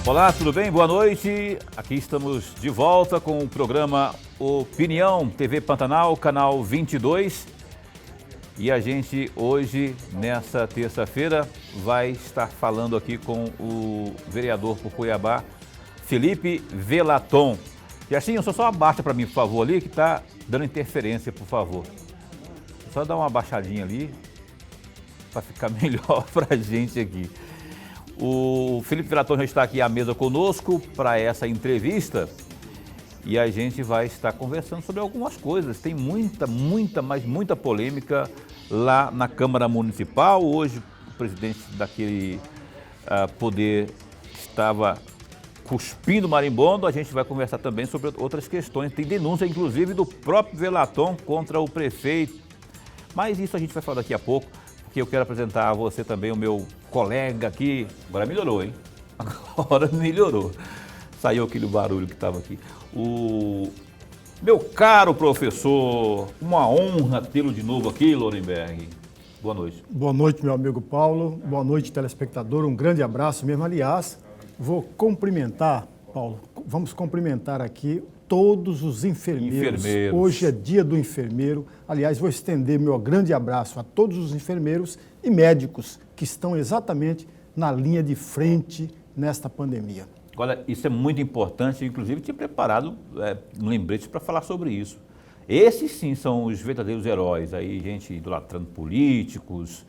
Olá, tudo bem? Boa noite. Aqui estamos de volta com o programa Opinião, TV Pantanal, canal 22. E a gente hoje, nessa terça-feira, vai estar falando aqui com o vereador por Cuiabá, Felipe Velaton. Jacinho, só abaixa para mim, por favor, ali, que está dando interferência, por favor. Só dar uma abaixadinha ali, para ficar melhor para a gente aqui. O Felipe Velaton já está aqui à mesa conosco para essa entrevista e a gente vai estar conversando sobre algumas coisas. Tem muita polêmica lá na Câmara Municipal. Hoje o presidente daquele poder estava cuspindo marimbondo. A gente vai conversar também sobre outras questões. Tem denúncia, inclusive, do próprio Velaton contra o prefeito. Mas isso a gente vai falar daqui a pouco, porque eu quero apresentar a você também o meu colega aqui. Agora melhorou, hein? Agora melhorou. Saiu aquele barulho que estava aqui. O meu caro professor, uma honra tê-lo de novo aqui, Lorenberg. Boa noite. Boa noite, meu amigo Paulo. Boa noite, telespectador. Um grande abraço mesmo. Aliás, vou cumprimentar, Paulo, vamos cumprimentar aqui todos os enfermeiros. Hoje é dia do enfermeiro. Aliás, vou estender meu grande abraço a todos os enfermeiros e médicos que estão exatamente na linha de frente nesta pandemia. Olha, isso é muito importante, inclusive tinha preparado um lembrete para falar sobre isso. Esses sim são os verdadeiros heróis, aí gente idolatrando políticos,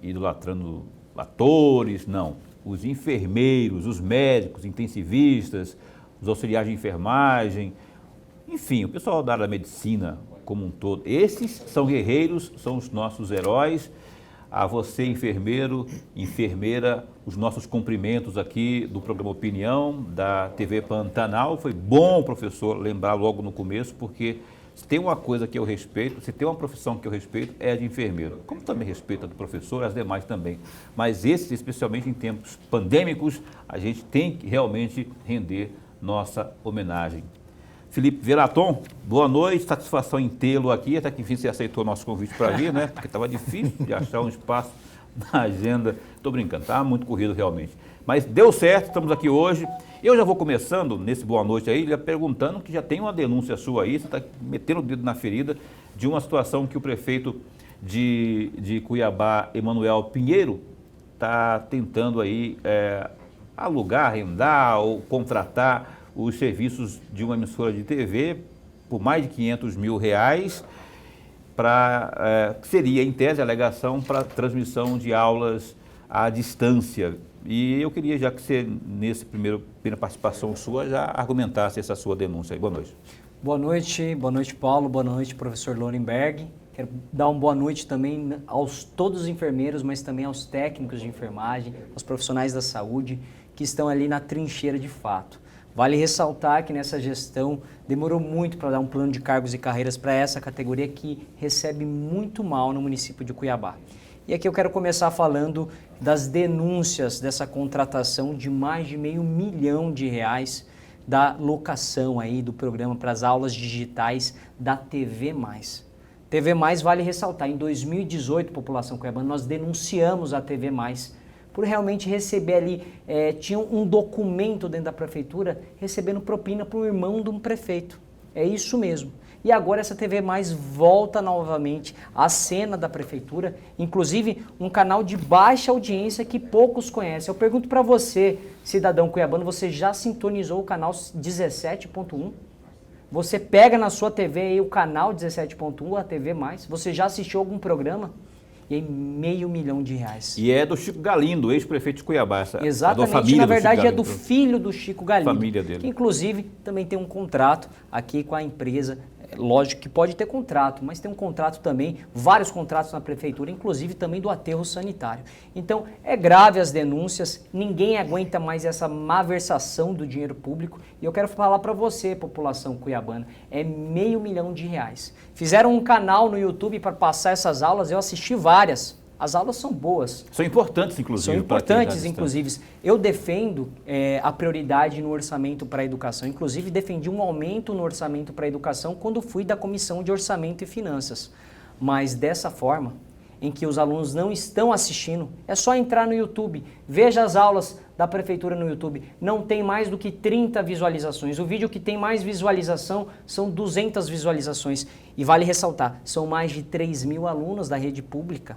idolatrando atores, não. Os enfermeiros, os médicos, intensivistas, os auxiliares de enfermagem, enfim, o pessoal da área da medicina como um todo. Esses são guerreiros, são os nossos heróis. A você, enfermeiro, enfermeira, os nossos cumprimentos aqui do programa Opinião, da TV Pantanal. Foi bom, professor, lembrar logo no começo, porque se tem uma coisa que eu respeito, se tem uma profissão que eu respeito, é a de enfermeiro. Como também respeito a do professor, as demais também. Mas esses, especialmente em tempos pandêmicos, a gente tem que realmente render nossa homenagem. Felipe Velaton, boa noite, satisfação em tê-lo aqui, até que enfim você aceitou o nosso convite para vir, né? Porque estava difícil de achar um espaço na agenda. Estou brincando, tá muito corrido realmente. Mas deu certo, estamos aqui hoje. Eu já vou começando nesse boa noite aí, já perguntando que já tem uma denúncia sua aí, você está metendo o dedo na ferida de uma situação que o prefeito de Cuiabá, Emanuel Pinheiro, está tentando aí alugar, arrendar ou contratar os serviços de uma emissora de TV por mais de R$500 mil, que seria, em tese, a alegação para transmissão de aulas à distância. E eu queria, já que você, nessa primeira participação sua, já argumentasse essa sua denúncia. Boa noite. Boa noite, Paulo, boa noite, professor Lorenberg. Quero dar uma boa noite também aos todos os enfermeiros, mas também aos técnicos de enfermagem, aos profissionais da saúde que estão ali na trincheira de fato. Vale ressaltar que nessa gestão demorou muito para dar um plano de cargos e carreiras para essa categoria que recebe muito mal no município de Cuiabá. E aqui eu quero começar falando das denúncias dessa contratação de mais de R$500 mil da locação aí do programa para as aulas digitais da TV+. TV+, vale ressaltar, em 2018, população cuiabana, nós denunciamos a TV+, por realmente receber ali, tinha um documento dentro da prefeitura recebendo propina para o irmão de um prefeito. É isso mesmo. E agora essa TV Mais volta novamente à cena da prefeitura, inclusive um canal de baixa audiência que poucos conhecem. Eu pergunto para você, cidadão cuiabano, você já sintonizou o canal 17.1? Você pega na sua TV aí o canal 17.1, a TV Mais, você já assistiu algum programa? E aí, R$500 mil. E é do Chico Galindo, ex-prefeito de Cuiabá. Exatamente, na verdade é do filho do Chico Galindo. Família dele. Que inclusive também tem um contrato aqui com a empresa. Lógico que pode ter contrato, mas tem um contrato também, vários contratos na prefeitura, inclusive também do aterro sanitário. Então, é grave as denúncias, ninguém aguenta mais essa malversação do dinheiro público. E eu quero falar para você, população cuiabana, é R$500 mil. Fizeram um canal no YouTube para passar essas aulas, eu assisti várias. As aulas são boas. São importantes, inclusive. São importantes, inclusive. Eu defendo a prioridade no orçamento para a educação. Inclusive, defendi um aumento no orçamento para a educação quando fui da Comissão de Orçamento e Finanças. Mas dessa forma, em que os alunos não estão assistindo, é só entrar no YouTube, veja as aulas da Prefeitura no YouTube não tem mais do que 30 visualizações. O vídeo que tem mais visualização são 200 visualizações. E vale ressaltar, são mais de 3 mil alunos da rede pública.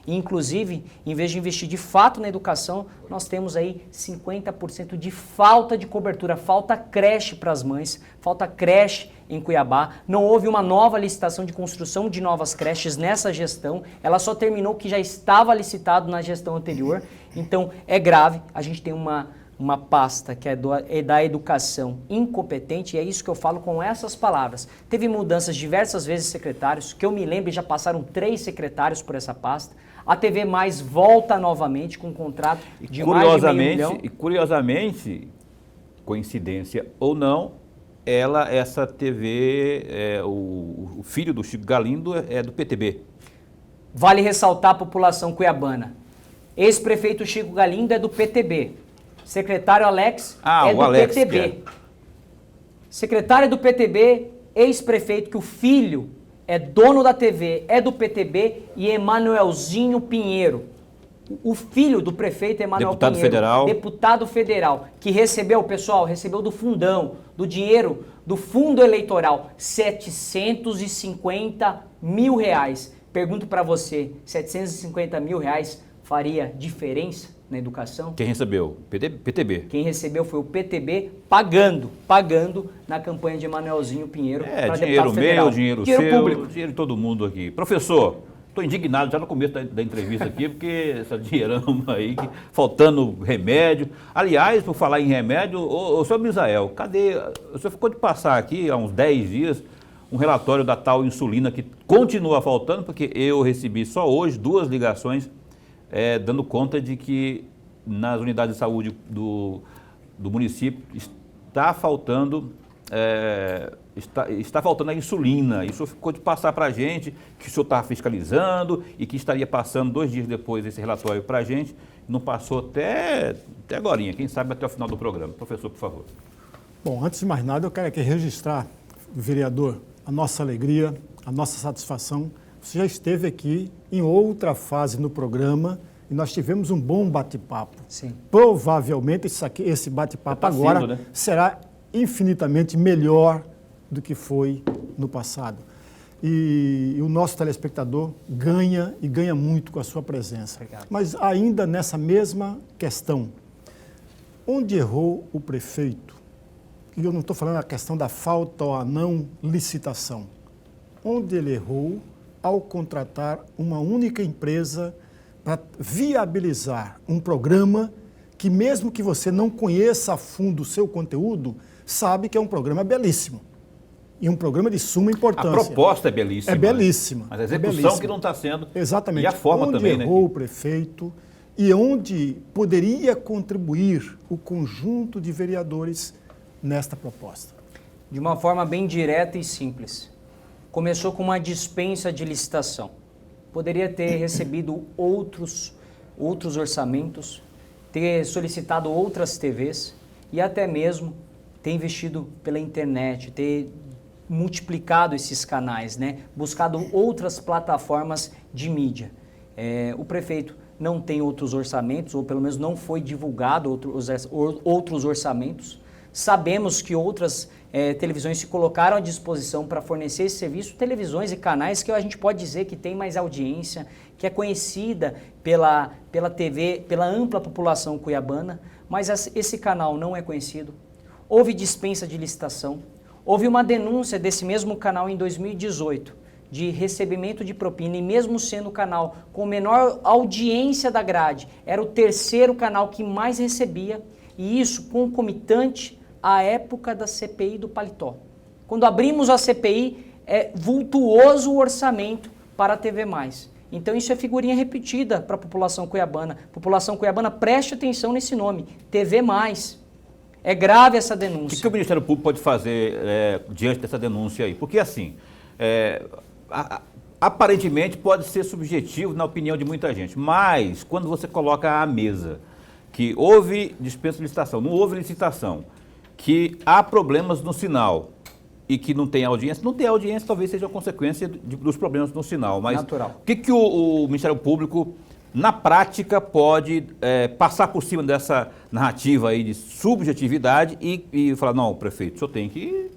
E, inclusive, em vez de investir de fato na educação, nós temos aí 50% de falta de cobertura, falta creche para as mães, falta creche em Cuiabá. Não houve uma nova licitação de construção de novas creches nessa gestão, ela só terminou o que já estava licitado na gestão anterior. Então, é grave, a gente tem uma pasta que é da educação incompetente, e é isso que eu falo com essas palavras. Teve mudanças diversas vezes de secretários, que eu me lembro, já passaram 3 secretários por essa pasta. A TV Mais volta novamente com um contrato de mais de meio milhão. E curiosamente, coincidência ou não, essa TV, o filho do Chico Galindo é do PTB. Vale ressaltar a população cuiabana. Ex-prefeito Chico Galindo é do PTB. Secretário Alex é do PTB. Secretário do PTB, ex-prefeito, que o filho é dono da TV, é do PTB, e Emanuelzinho Pinheiro. O filho do prefeito Emanuel Pinheiro, deputado federal, que recebeu do fundão, do dinheiro do fundo eleitoral, 750 mil reais. Pergunto para você, 750 mil reais faria diferença na educação? Quem recebeu? PTB. Quem recebeu foi o PTB pagando na campanha de Emanuelzinho Pinheiro para deputado federal. Dinheiro seu, público. Dinheiro de todo mundo aqui. Professor, estou indignado já no começo da entrevista aqui, porque essa dinheirama aí, faltando remédio. Aliás, por falar em remédio, ô senhor Misael, cadê? O senhor ficou de passar aqui há uns 10 dias um relatório da tal insulina que continua faltando, porque eu recebi só hoje 2 ligações dando conta de que nas unidades de saúde do município está faltando a insulina. Isso ficou de passar para a gente, que o senhor estava fiscalizando e que estaria passando 2 dias depois esse relatório para a gente. Não passou até agorinha, quem sabe até o final do programa. Professor, por favor. Bom, antes de mais nada, eu quero aqui registrar, vereador, a nossa alegria, a nossa satisfação. Você já esteve aqui em outra fase no programa e nós tivemos um bom bate-papo. Sim. Provavelmente esse bate-papo agora será infinitamente melhor do que foi no passado. E o nosso telespectador ganha e ganha muito com a sua presença. Obrigado. Mas ainda nessa mesma questão, onde errou o prefeito? E eu não estou falando a questão da falta ou a não licitação. Onde ele errou ao contratar uma única empresa para viabilizar um programa que, mesmo que você não conheça a fundo o seu conteúdo, sabe que é um programa belíssimo. E um programa de suma importância. A proposta é belíssima. É belíssima. Mas a execução que não está sendo. Exatamente. E a forma onde também, errou o prefeito e onde poderia contribuir o conjunto de vereadores nesta proposta. De uma forma bem direta e simples. Começou com uma dispensa de licitação. Poderia ter recebido outros orçamentos, ter solicitado outras TVs e até mesmo ter investido pela internet, ter multiplicado esses canais, né? Buscado outras plataformas de mídia. O prefeito não tem outros orçamentos, ou pelo menos não foi divulgado outros orçamentos. Sabemos que outras televisões se colocaram à disposição para fornecer esse serviço, televisões e canais que a gente pode dizer que tem mais audiência, que é conhecida pela TV, pela ampla população cuiabana, mas esse canal não é conhecido. Houve dispensa de licitação, houve uma denúncia desse mesmo canal em 2018, de recebimento de propina, e mesmo sendo o canal com menor audiência da grade, era o 3º canal que mais recebia, e isso concomitante à época da CPI do Paletó. Quando abrimos a CPI, é vultuoso o orçamento para a TV+. Então isso é figurinha repetida para a população cuiabana. População cuiabana, preste atenção nesse nome, TV+. É grave essa denúncia. O que o Ministério Público pode fazer diante dessa denúncia aí? Porque assim, aparentemente pode ser subjetivo na opinião de muita gente, mas quando você coloca à mesa que houve dispensa de licitação, não houve licitação, que há problemas no sinal e que não tem audiência, talvez seja a consequência dos problemas no sinal. Mas natural. O que o Ministério Público na prática, pode passar por cima dessa narrativa aí de subjetividade e falar, não, prefeito, o senhor tem que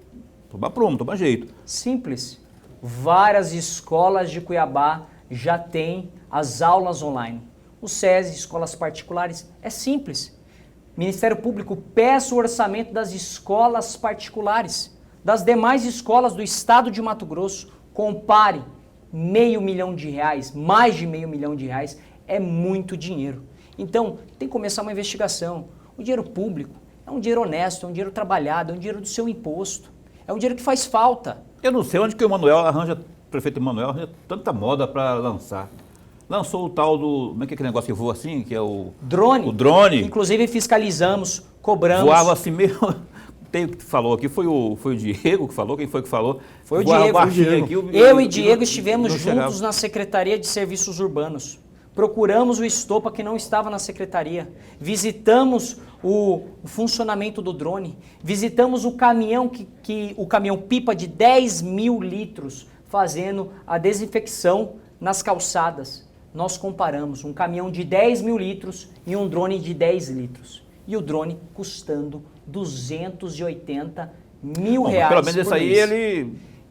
tomar prumo, tomar jeito. Simples. Várias escolas de Cuiabá já têm as aulas online. O SESI, escolas particulares, é simples. Ministério Público, peça o orçamento das escolas particulares, das demais escolas do estado de Mato Grosso. Compare, R$500 mil, mais de R$500 mil, é muito dinheiro. Então, tem que começar uma investigação. O dinheiro público é um dinheiro honesto, é um dinheiro trabalhado, é um dinheiro do seu imposto. É um dinheiro que faz falta. Eu não sei onde que o o prefeito Emanuel arranja tanta moda para lançar. Lançou o tal do, como é que é aquele negócio que voa assim, que é o... Drone. O drone. Inclusive fiscalizamos, cobramos. Voava assim mesmo. Tem o que falou aqui, foi o Diego que falou, quem foi que falou? Foi o Diego. Aqui, eu e Diego estivemos juntos chegava. na Secretaria de Serviços Urbanos. Procuramos o estopa que não estava na secretaria. Visitamos o funcionamento do drone. Visitamos o caminhão, o caminhão pipa de 10 mil litros fazendo a desinfecção nas calçadas. Nós comparamos um caminhão de 10 mil litros e um drone de 10 litros. E o drone custando R$280 mil. Bom, pelo menos isso aí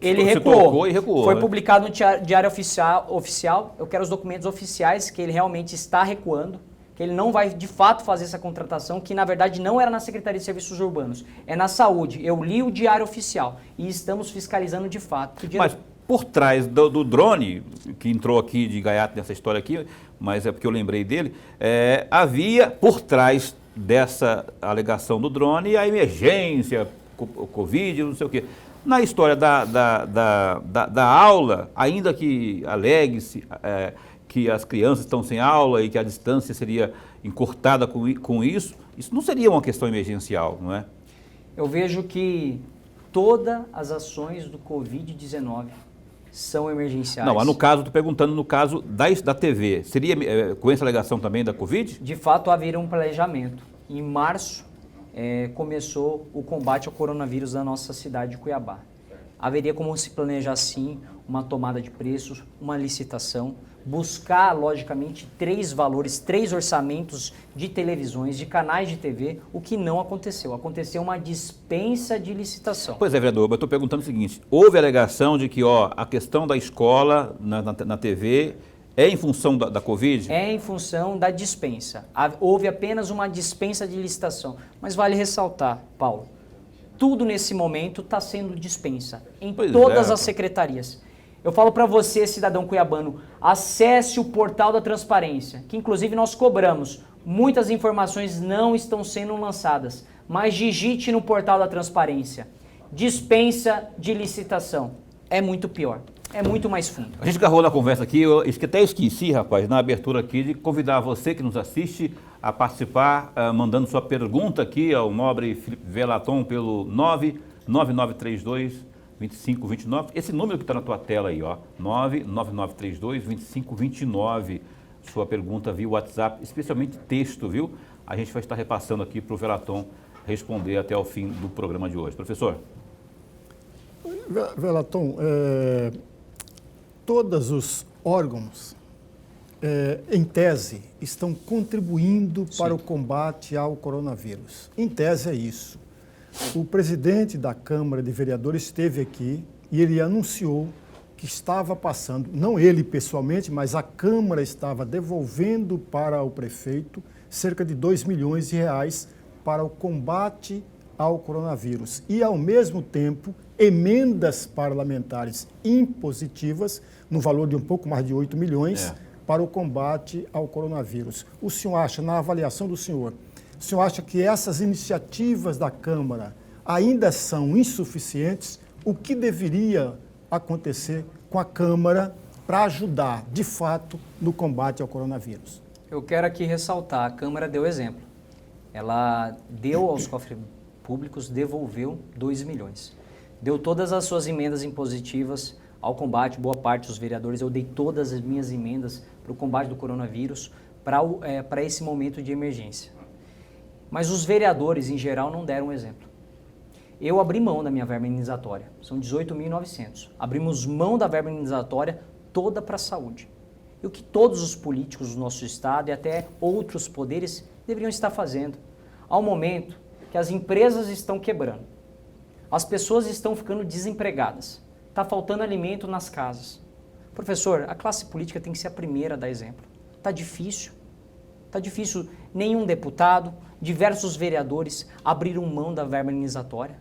ele recuou. E recuou. Foi publicado no Diário Oficial. Eu quero os documentos oficiais que ele realmente está recuando, que ele não vai de fato fazer essa contratação, que na verdade não era na Secretaria de Serviços Urbanos, é na Saúde. Eu li o Diário Oficial e estamos fiscalizando de fato. Mas por trás do drone, que entrou aqui de gaiato nessa história aqui, mas é porque eu lembrei dele, havia por trás dessa alegação do drone a emergência, o Covid, não sei o quê. Na história da aula, ainda que alegue-se que as crianças estão sem aula e que a distância seria encurtada com isso não seria uma questão emergencial, não é? Eu vejo que todas as ações do Covid-19 são emergenciais. Não, mas no caso, estou perguntando no caso da TV, seria com essa alegação também da Covid? De fato, haveria um planejamento. Em março, começou o combate ao coronavírus da nossa cidade de Cuiabá. Haveria como se planejar, sim, uma tomada de preços, uma licitação, buscar, logicamente, 3 valores, 3 orçamentos de televisões, de canais de TV, o que não aconteceu. Aconteceu uma dispensa de licitação. Pois é, vereador, eu estou perguntando o seguinte, houve alegação de que a questão da escola na TV é em função da Covid? É em função da dispensa. Houve apenas uma dispensa de licitação. Mas vale ressaltar, Paulo, tudo nesse momento está sendo dispensa, em todas as secretarias. Eu falo para você, cidadão cuiabano, acesse o portal da transparência, que inclusive nós cobramos. Muitas informações não estão sendo lançadas, mas digite no portal da transparência. Dispensa de licitação. É muito pior. É muito mais fundo. A gente agarrou na conversa aqui, eu até esqueci, rapaz, na abertura aqui, de convidar você que nos assiste a participar, mandando sua pergunta aqui ao nobre Felipe Velaton pelo 99932-2529. Esse número que está na tua tela aí, ó, 99932-2529. Sua pergunta via WhatsApp, especialmente texto, viu? A gente vai estar repassando aqui para o Velaton responder até o fim do programa de hoje. Professor? Velaton, todos os órgãos, em tese, estão contribuindo para o combate ao coronavírus. Em tese é isso. O presidente da Câmara de Vereadores esteve aqui e ele anunciou que estava passando, não ele pessoalmente, mas a Câmara estava devolvendo para o prefeito cerca de R$2 milhões para o combate ao coronavírus. E, ao mesmo tempo, emendas parlamentares impositivas, no valor de um pouco mais de 8 milhões, para o combate ao coronavírus. O senhor acha, na avaliação do senhor, o senhor acha que essas iniciativas da Câmara ainda são insuficientes? O que deveria acontecer com a Câmara para ajudar, de fato, no combate ao coronavírus? Eu quero aqui ressaltar, a Câmara deu exemplo. Ela deu aos cofres públicos, devolveu 2 milhões. Deu todas as suas emendas impositivas ao combate, boa parte dos vereadores, eu dei todas as minhas emendas para o combate do coronavírus, para esse momento de emergência. Mas os vereadores, em geral, não deram exemplo. Eu abri mão da minha verba indenizatória, são 18.900. Abrimos mão da verba indenizatória toda para a saúde. e o que todos os políticos do nosso estado e até outros poderes deveriam estar fazendo. Há um momento que as empresas estão quebrando, as pessoas estão ficando desempregadas, está faltando alimento nas casas. Professor, a classe política tem que ser a primeira a dar exemplo. Está difícil. Está difícil. Nenhum deputado, diversos vereadores abriram mão da verba indenizatória.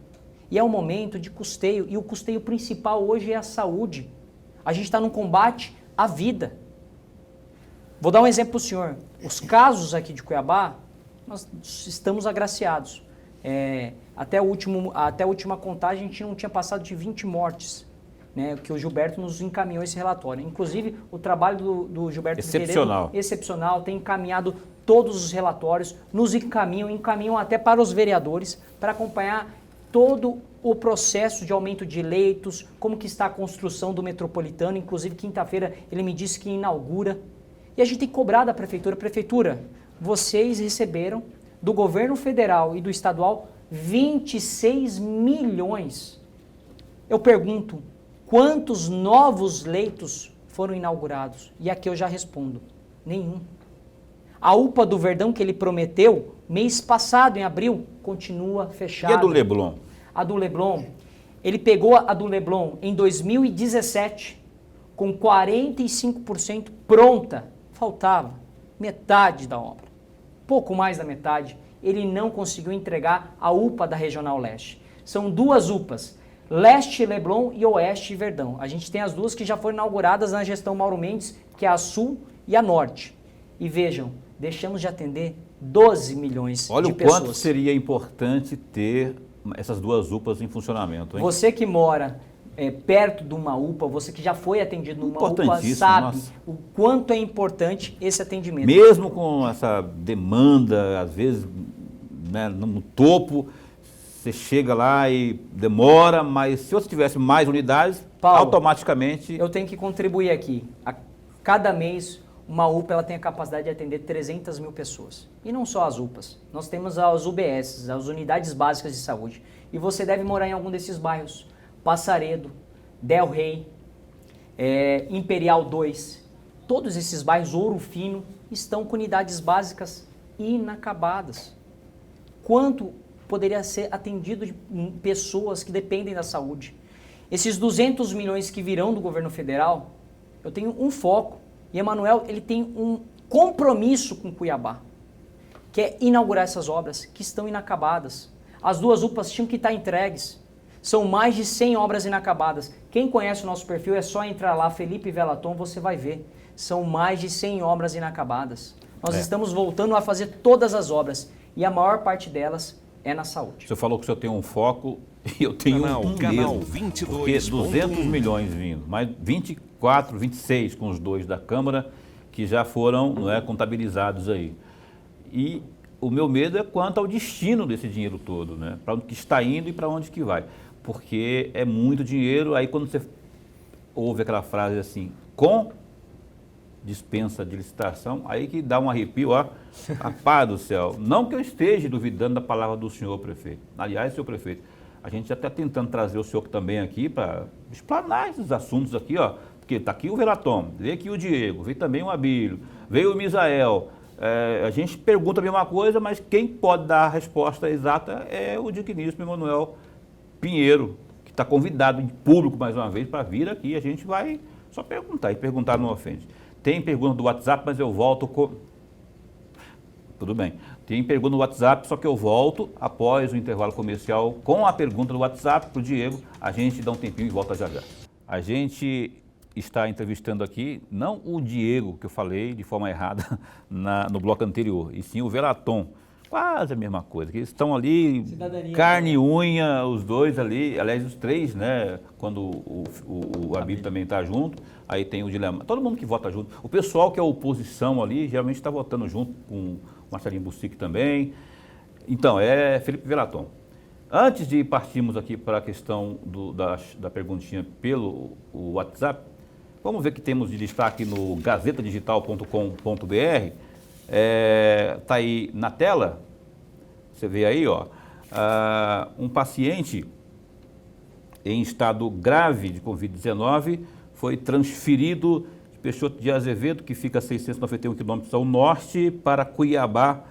E é um momento de custeio, e o custeio principal hoje é a saúde. A gente está num combate à vida. Vou dar um exemplo para o senhor. Os casos aqui de Cuiabá, nós estamos agraciados. Até a última contagem, a gente não tinha passado de 20 mortes, né, que o Gilberto nos encaminhou esse relatório. Inclusive, o trabalho do Gilberto excepcional, tem encaminhado todos os relatórios, nos encaminham até para os vereadores, para acompanhar todo o processo de aumento de leitos, como que está a construção do metropolitano. Inclusive, quinta-feira, ele me disse que inaugura. E a gente tem cobrado da prefeitura. Prefeitura, vocês receberam do governo federal e do estadual 26 milhões. Eu pergunto, quantos novos leitos foram inaugurados? E aqui eu já respondo, nenhum. A UPA do Verdão que ele prometeu, mês passado, em abril, continua fechada. E a do Leblon? A do Leblon, ele pegou a do Leblon em 2017, com 45% pronta. Faltava metade da obra, pouco mais da metade. Ele não conseguiu entregar a UPA da Regional Leste. São duas UPAs, Leste Leblon e Oeste Verdão. A gente tem as duas que já foram inauguradas na gestão Mauro Mendes, que é a Sul e a Norte. E vejam, deixamos de atender 12 milhões de pessoas. Olha o quanto seria importante ter essas duas UPAs em funcionamento, hein? Você que mora perto de uma UPA, você que já foi atendido numa UPA, sabe o quanto é importante esse atendimento. Mesmo com essa demanda, às vezes, né, no topo, você chega lá e demora, mas se você tivesse mais unidades, Paulo, automaticamente... Eu tenho que contribuir aqui. A cada mês, uma UPA ela tem a capacidade de atender 300 mil pessoas. E não só as UPAs. Nós temos as UBS, as Unidades Básicas de Saúde. E você deve morar em algum desses bairros. Passaredo, Del Rey, Imperial 2, todos esses bairros, Ouro Fino, estão com unidades básicas inacabadas. Quanto poderia ser atendido de pessoas que dependem da saúde? Esses 200 milhões que virão do governo federal, eu tenho um foco, e Emanuel, ele tem um compromisso com Cuiabá, que é inaugurar essas obras que estão inacabadas. As duas UPAs tinham que estar entregues. São mais de 100 obras inacabadas. Quem conhece o nosso perfil é só entrar lá, Felipe Velaton, você vai ver. São mais de 100 obras inacabadas. Nós estamos voltando a fazer todas as obras e a maior parte delas é na saúde. O senhor falou que o senhor tem um foco e eu tenho canal 22, porque 200 milhões vindo, mais 24, 26 com os dois da Câmara que já foram, não é, contabilizados aí. E o meu medo é quanto ao destino desse dinheiro todo, né? Para onde que está indo e para onde que vai. Porque é muito dinheiro, aí quando você ouve aquela frase assim, com dispensa de licitação, aí que dá um arrepio, ó, rapaz do céu. Não que eu esteja duvidando da palavra do senhor prefeito. Aliás, senhor prefeito, a gente já está tentando trazer o senhor também aqui para explanar esses assuntos aqui, ó, porque está aqui o Velaton, veio aqui o Diego, veio também o Abílio, veio o Misael. A gente pergunta a mesma coisa, mas quem pode dar a resposta exata é o digníssimo Emanuel Pinheiro, que está convidado em público mais uma vez para vir aqui. A gente vai só perguntar, e perguntar não ofende. Tem pergunta do WhatsApp, mas eu volto com... Tudo bem. Tem pergunta no WhatsApp, só que eu volto após o intervalo comercial com a pergunta do WhatsApp para o Diego. A gente dá um tempinho e volta já já. A gente está entrevistando aqui, não o Diego, que eu falei de forma errada no bloco anterior, e sim o Velaton. Quase a mesma coisa, que eles estão ali, cidadania, carne e unha, os dois ali, aliás, os três, né? Quando o Abílio também está junto, aí tem o dilema. Todo mundo que vota junto. O pessoal que é oposição ali, geralmente está votando junto com o Marcelinho Bussic também. Então, é Felipe Velaton. Antes de partirmos aqui para a questão da perguntinha pelo WhatsApp, vamos ver o que temos de destaque no gazetadigital.com.br. Está aí na tela, você vê aí, ó, um paciente em estado grave de Covid-19 foi transferido Peixoto de Azevedo, que fica a 691 quilômetros ao norte, para Cuiabá,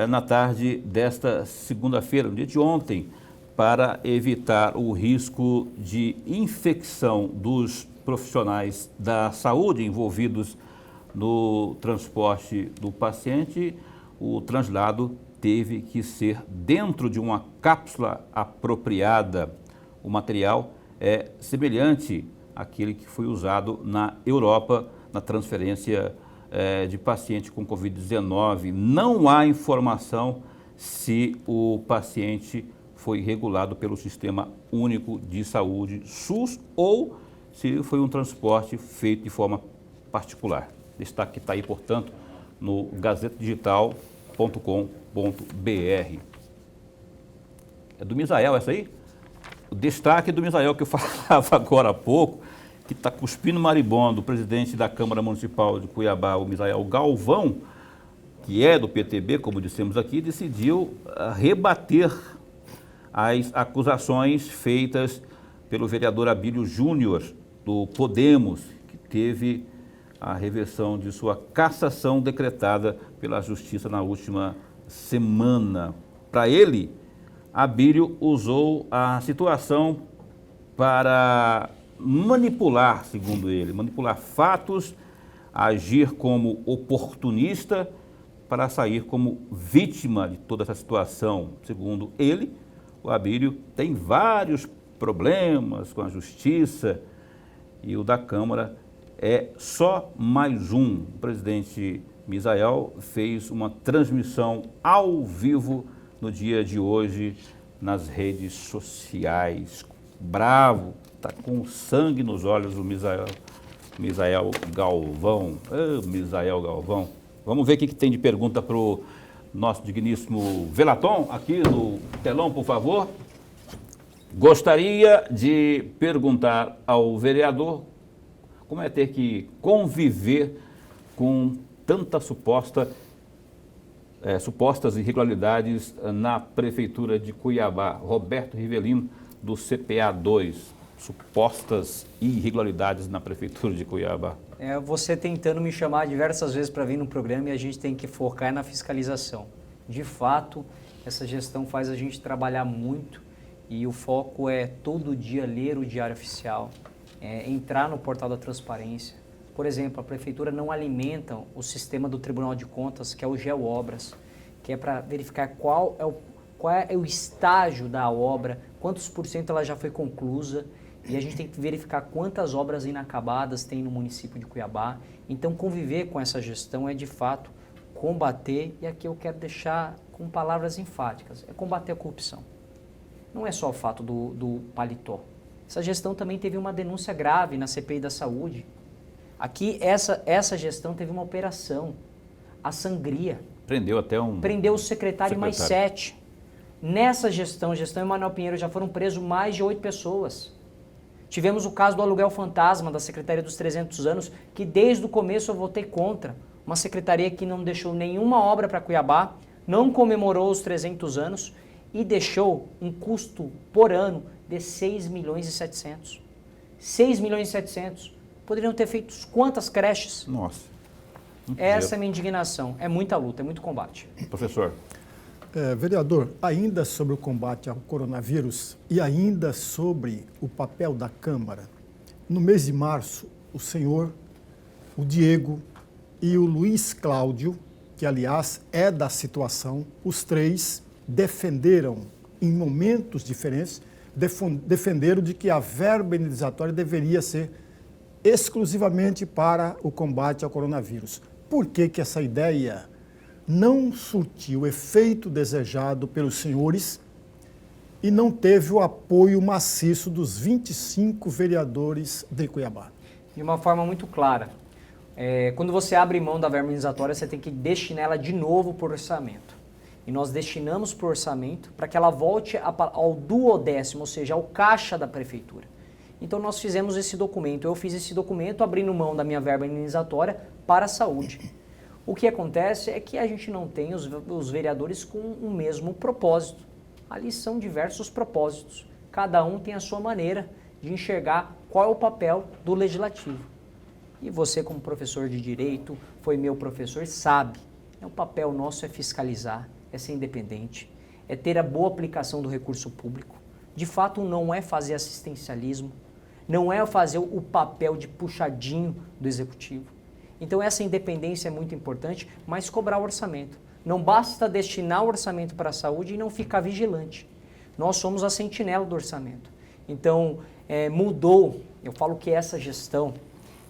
na tarde desta segunda-feira, no dia de ontem, para evitar o risco de infecção dos profissionais da saúde envolvidos no transporte do paciente. O translado teve que ser dentro de uma cápsula apropriada. O material é semelhante àquele que foi usado na Europa na transferência de paciente com Covid-19. Não há informação se o paciente foi regulado pelo Sistema Único de Saúde, SUS, ou se foi um transporte feito de forma particular. Destaque que está aí, portanto, no gazetadigital.com.br. É do Misael essa aí? O destaque do Misael que eu falava agora há pouco, que está cuspindo maribondo, o presidente da Câmara Municipal de Cuiabá, o Misael Galvão, que é do PTB, como dissemos aqui, decidiu rebater as acusações feitas pelo vereador Abílio Júnior, do Podemos, que teve a reversão de sua cassação decretada pela Justiça na última semana. Para ele, Abílio usou a situação para manipular, segundo ele, manipular fatos, agir como oportunista para sair como vítima de toda essa situação. Segundo ele, o Abílio tem vários problemas com a Justiça e o da Câmara é só mais um. O presidente Misael fez uma transmissão ao vivo no dia de hoje nas redes sociais. Bravo, está com sangue nos olhos o Misael Galvão. Misael Galvão. Vamos ver o que tem de pergunta para o nosso digníssimo Velaton, aqui no telão, por favor. Gostaria de perguntar ao vereador como é ter que conviver com tanta supostas irregularidades na Prefeitura de Cuiabá. Roberto Rivelino, do CPA 2. Supostas irregularidades na Prefeitura de Cuiabá. Você tentando me chamar diversas vezes para vir no programa e a gente tem que focar na fiscalização. De fato, essa gestão faz a gente trabalhar muito e o foco é todo dia ler o Diário Oficial, entrar no portal da transparência. Por exemplo, a Prefeitura não alimenta o sistema do Tribunal de Contas, que é o GeoObras, que é para verificar qual é o estágio da obra, quantos por cento ela já foi conclusa, e a gente tem que verificar quantas obras inacabadas tem no município de Cuiabá. Então, conviver com essa gestão é, de fato, combater, e aqui eu quero deixar com palavras enfáticas, é combater a corrupção. Não é só o fato do paletó. Essa gestão também teve uma denúncia grave na CPI da Saúde. Aqui, essa gestão teve uma operação, a Sangria. Prendeu o secretário e mais 7. Nessa gestão Emanuel Pinheiro, já foram presos mais de 8 pessoas. Tivemos o caso do aluguel fantasma da Secretaria dos 300 anos, que desde o começo eu votei contra. Uma secretaria que não deixou nenhuma obra para Cuiabá, não comemorou os 300 anos e deixou um custo por ano de 6 milhões e 700. 6 milhões e 700. Poderiam ter feito quantas creches? Nossa. Essa é a minha indignação. É muita luta, é muito combate. Professor. Vereador, ainda sobre o combate ao coronavírus e ainda sobre o papel da Câmara, no mês de março, o senhor, o Diego e o Luiz Cláudio, que aliás é da situação, os três defenderam, em momentos diferentes, defenderam de que a verba indenizatória deveria ser exclusivamente para o combate ao coronavírus. Por que essa ideia não surtiu o efeito desejado pelos senhores e não teve o apoio maciço dos 25 vereadores de Cuiabá? De uma forma muito clara. Quando você abre mão da verba indenizatória, você tem que destinar ela de novo para o orçamento. E nós destinamos para o orçamento para que ela volte ao duodécimo, ou seja, ao caixa da Prefeitura. Então nós fizemos esse documento. Eu fiz esse documento abrindo mão da minha verba indenizatória para a saúde. O que acontece é que a gente não tem os vereadores com o mesmo propósito. Ali são diversos propósitos. Cada um tem a sua maneira de enxergar qual é o papel do legislativo. E você, como professor de direito, foi meu professor, sabe. O papel nosso é fiscalizar, é ser independente, é ter a boa aplicação do recurso público. De fato, não é fazer assistencialismo, não é fazer o papel de puxadinho do executivo. Então, essa independência é muito importante, mas cobrar o orçamento. Não basta destinar o orçamento para a saúde e não ficar vigilante. Nós somos a sentinela do orçamento. Então, mudou. Eu falo que essa gestão,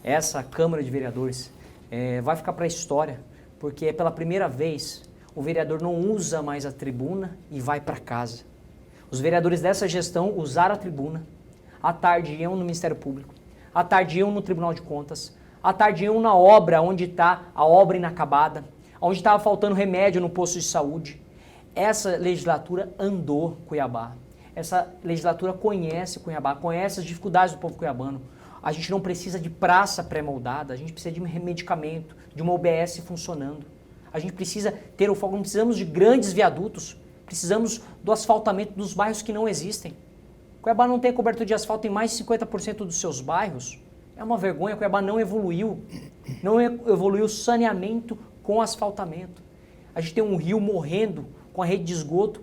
essa Câmara de Vereadores, vai ficar para a história, porque pela primeira vez o vereador não usa mais a tribuna e vai para casa. Os vereadores dessa gestão usaram a tribuna, à tarde iam no Ministério Público, à tarde iam no Tribunal de Contas, à tarde iam na obra onde está a obra inacabada, onde estava faltando remédio no posto de saúde. Essa legislatura andou Cuiabá. Essa legislatura conhece Cuiabá, conhece as dificuldades do povo cuiabano. A gente não precisa de praça pré-moldada, a gente precisa de medicamento, de uma UBS funcionando. A gente precisa ter o foco, não precisamos de grandes viadutos, precisamos do asfaltamento dos bairros que não existem. Cuiabá não tem cobertura de asfalto em mais de 50% dos seus bairros. É uma vergonha, Cuiabá não evoluiu o saneamento com asfaltamento. A gente tem um rio morrendo com a rede de esgoto,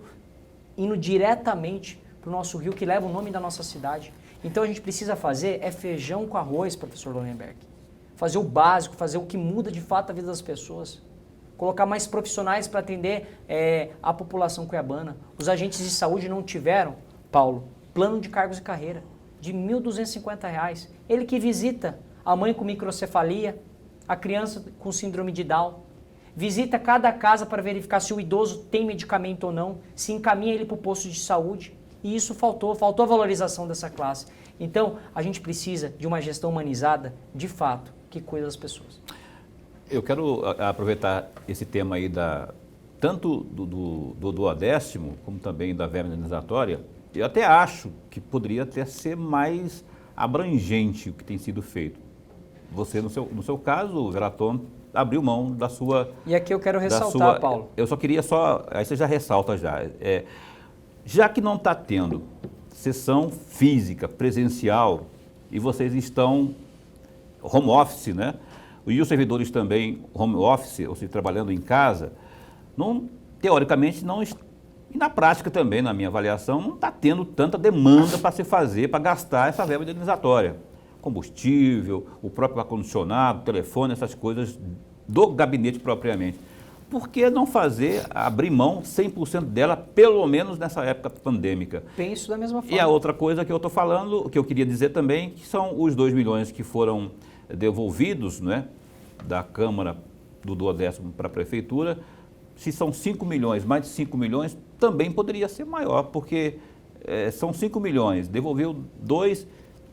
indo diretamente para o nosso rio que leva o nome da nossa cidade. Então a gente precisa fazer feijão com arroz, professor Lorenberg. Fazer o básico, fazer o que muda de fato a vida das pessoas. Colocar mais profissionais para atender a população cuiabana. Os agentes de saúde não tiveram, Paulo, plano de cargos e carreira de R$ 1.250. Ele que visita a mãe com microcefalia, a criança com síndrome de Down, visita cada casa para verificar se o idoso tem medicamento ou não, se encaminha ele para o posto de saúde. E isso faltou a valorização dessa classe. Então, a gente precisa de uma gestão humanizada, de fato, que cuida das pessoas. Eu quero aproveitar esse tema aí tanto do duodécimo, como também da verba indenizatória. Eu até acho que poderia até ser mais abrangente o que tem sido feito. Você, no seu caso, o Veraton, abriu mão da sua... E aqui eu quero ressaltar, Paulo. Eu só queria aí você já ressalta já. Já que não está tendo sessão física, presencial, e vocês estão home office, né? E os servidores também home office, ou seja, trabalhando em casa, teoricamente não... E na prática também, na minha avaliação, não está tendo tanta demanda para se fazer, para gastar essa verba indenizatória. Combustível, o próprio ar-condicionado, telefone, essas coisas do gabinete propriamente. Por que não abrir mão 100% dela, pelo menos nessa época pandêmica? Penso da mesma forma. E a outra coisa que eu estou falando, que eu queria dizer também, que são os 2 milhões que foram devolvidos, né, da Câmara do duodécimo para a Prefeitura. Se são 5 milhões, mais de 5 milhões, também poderia ser maior, porque são 5 milhões, devolveu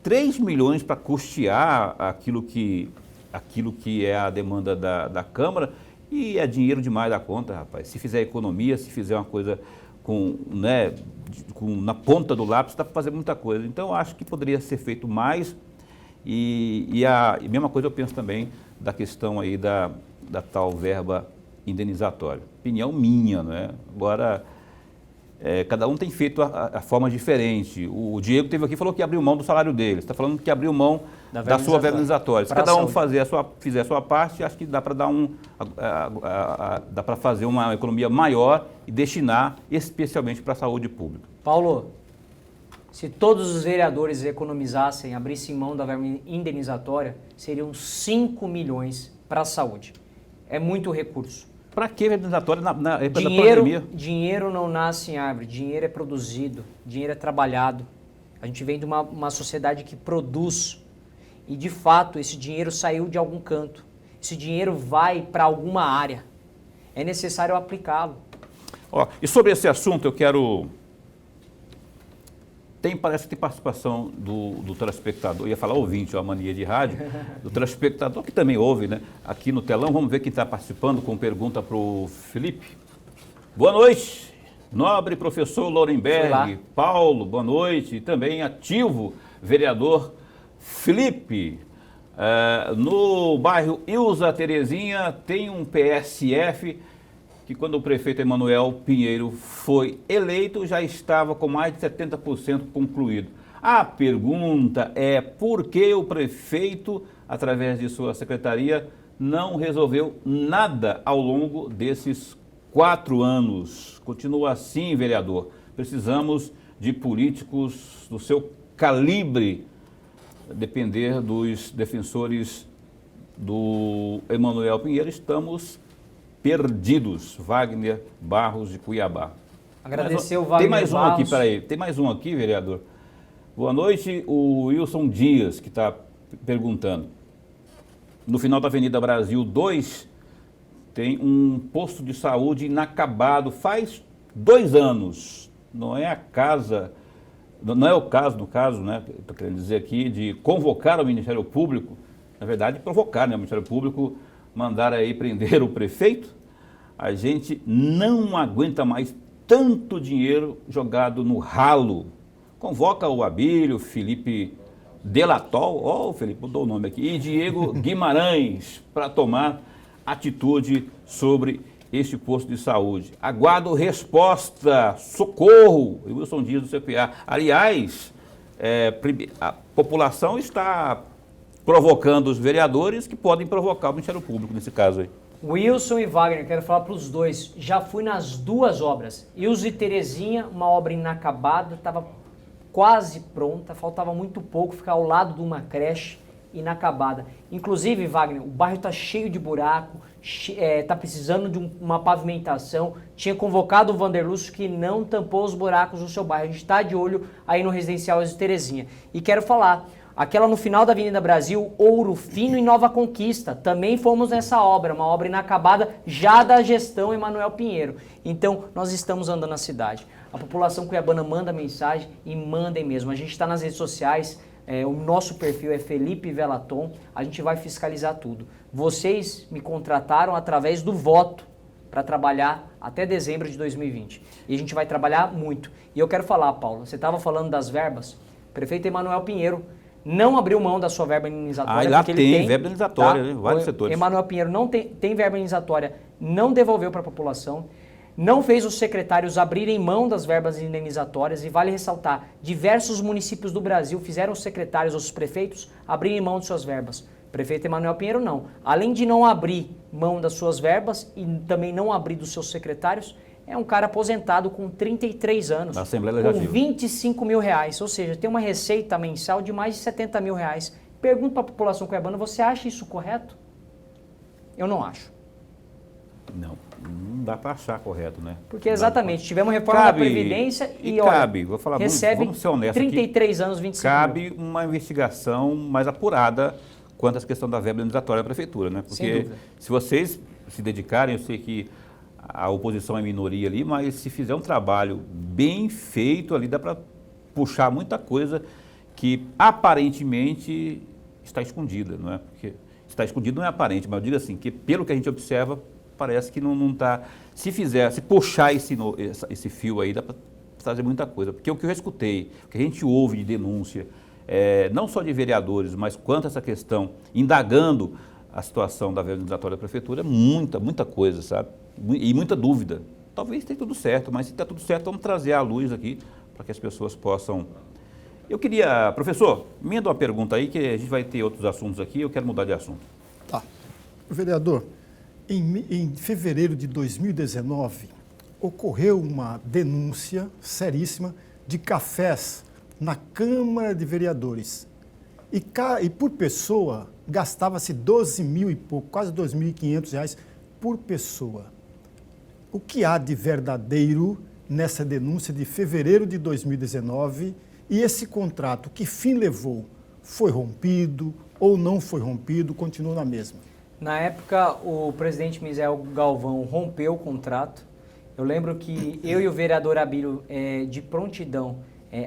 3 milhões para custear aquilo que é a demanda da Câmara, e é dinheiro demais da conta, rapaz. Se fizer economia, se fizer uma coisa na ponta do lápis, dá para fazer muita coisa. Então, eu acho que poderia ser feito mais, e a mesma coisa eu penso também da questão aí da tal verba indenizatória. Opinião minha, né? Agora, cada um tem feito a forma diferente. O Diego esteve aqui e falou que abriu mão do salário dele. Você está falando que abriu mão da sua verba indenizatória. Se cada um fizer a sua parte, acho que dá para fazer uma economia maior e destinar especialmente para a saúde pública. Paulo, se todos os vereadores economizassem, abrissem mão da verba indenizatória, seriam 5 milhões para a saúde. É muito recurso. Para que indenizatória na época da pandemia? Dinheiro não nasce em árvore, dinheiro é produzido, dinheiro é trabalhado. A gente vem de uma sociedade que produz e, de fato, esse dinheiro saiu de algum canto. Esse dinheiro vai para alguma área. É necessário aplicá-lo. E sobre esse assunto eu quero... Parece que tem participação do telespectador, eu ia falar ouvinte, uma mania de rádio, do telespectador que também ouve, né? Aqui no telão, vamos ver quem está participando com pergunta para o Felipe. Boa noite, nobre professor Lorenberg. Paulo, boa noite, e também ativo vereador Felipe. No bairro Ilza Terezinha tem um PSF que quando o prefeito Emanuel Pinheiro foi eleito, já estava com mais de 70% concluído. A pergunta é por que o prefeito através de sua secretaria, não resolveu nada ao longo desses 4 anos. Continua assim, vereador. Precisamos de políticos do seu calibre, depender dos defensores do Emanuel Pinheiro. Estamos perdidos. Wagner Barros, de Cuiabá. Agradecer o Wagner Tem mais um Barros. aqui, peraí. Tem mais um aqui, vereador. Boa noite, o Wilson Dias, que está perguntando. No final da Avenida Brasil 2, tem um posto de saúde inacabado faz 2 anos. Não é a casa, não é o caso, no caso, né? Estou querendo dizer aqui, de convocar o Ministério Público, na verdade, provocar, né? O Ministério Público mandar aí prender o prefeito. A gente não aguenta mais tanto dinheiro jogado no ralo. Convoca o Abílio, Felipe Delatol, o Felipe mudou o nome aqui, e Diego Guimarães, para tomar atitude sobre este posto de saúde. Aguardo resposta, socorro, Wilson Dias do CPA. Aliás, a população está provocando os vereadores, que podem provocar o Ministério Público nesse caso aí. Wilson e Wagner, quero falar para os dois, já fui nas 2 obras. Ilse e Terezinha, uma obra inacabada, estava quase pronta, faltava muito pouco, ficar ao lado de uma creche inacabada. Inclusive, Wagner, o bairro está cheio de buraco, está precisando de uma pavimentação. Tinha convocado o Vander Lúcio, que não tampou os buracos no seu bairro. A gente está de olho aí no residencial de Terezinha. E quero falar, aquela no final da Avenida Brasil, Ouro Fino e Nova Conquista, também fomos nessa obra, uma obra inacabada já da gestão Emanuel Pinheiro. Então, nós estamos andando na cidade. A população cuiabana manda mensagem e mandem mesmo. A gente está nas redes sociais, o nosso perfil é Felipe Velaton, a gente vai fiscalizar tudo. Vocês me contrataram através do voto para trabalhar até dezembro de 2020. E a gente vai trabalhar muito. E eu quero falar, Paulo, você estava falando das verbas, prefeito Emanuel Pinheiro não abriu mão da sua verba indenizatória. Lá tem verba indenizatória, né? Vários setores. Emanuel Pinheiro não tem verba indenizatória, não devolveu para a população, não fez os secretários abrirem mão das verbas indenizatórias, e vale ressaltar, diversos municípios do Brasil fizeram os secretários, os prefeitos, abrirem mão de suas verbas. Prefeito Emanuel Pinheiro não. Além de não abrir mão das suas verbas e também não abrir dos seus secretários, é um cara aposentado com 33 anos, na Assembleia Legislativa, com 25 mil reais, ou seja, tem uma receita mensal de mais de 70 mil reais. Pergunto para a população cuiabana, você acha isso correto? Eu não acho. Não dá para achar correto, né? Porque exatamente, tivemos reforma da Previdência e olha, vou falar, recebe vamos ser honestos 33 aqui, anos, 25 cabe mil. uma investigação mais apurada quanto à questão da verba indenizatória da Prefeitura, né? Porque se vocês se dedicarem, eu sei que a oposição é minoria ali, mas se fizer um trabalho bem feito ali, dá para puxar muita coisa que aparentemente está escondida, não é? Porque está escondido não é aparente, mas eu digo assim, que pelo que a gente observa, parece que não está. Se puxar esse fio aí, dá para fazer muita coisa. Porque o que eu escutei, o que a gente ouve de denúncia, não só de vereadores, mas quanto a essa questão, indagando a situação da verba indenizatória da Prefeitura, muita coisa, sabe? E muita dúvida. Talvez tenha tudo certo, mas se está tudo certo, vamos trazer à luz aqui para que as pessoas possam. Eu queria, professor, me manda uma pergunta aí, que a gente vai ter outros assuntos aqui, eu quero mudar de assunto. Tá. Vereador, em fevereiro de 2019, ocorreu uma denúncia seríssima de cafés na Câmara de Vereadores. E por pessoa, gastava-se 12 mil e pouco, quase 2.500 reais por pessoa. O que há de verdadeiro nessa denúncia de fevereiro de 2019 e esse contrato, que fim levou? Foi rompido ou não foi rompido? Continua na mesma? Na época, o presidente Misael Galvão rompeu o contrato. Eu lembro que eu e o vereador Abílio, de prontidão,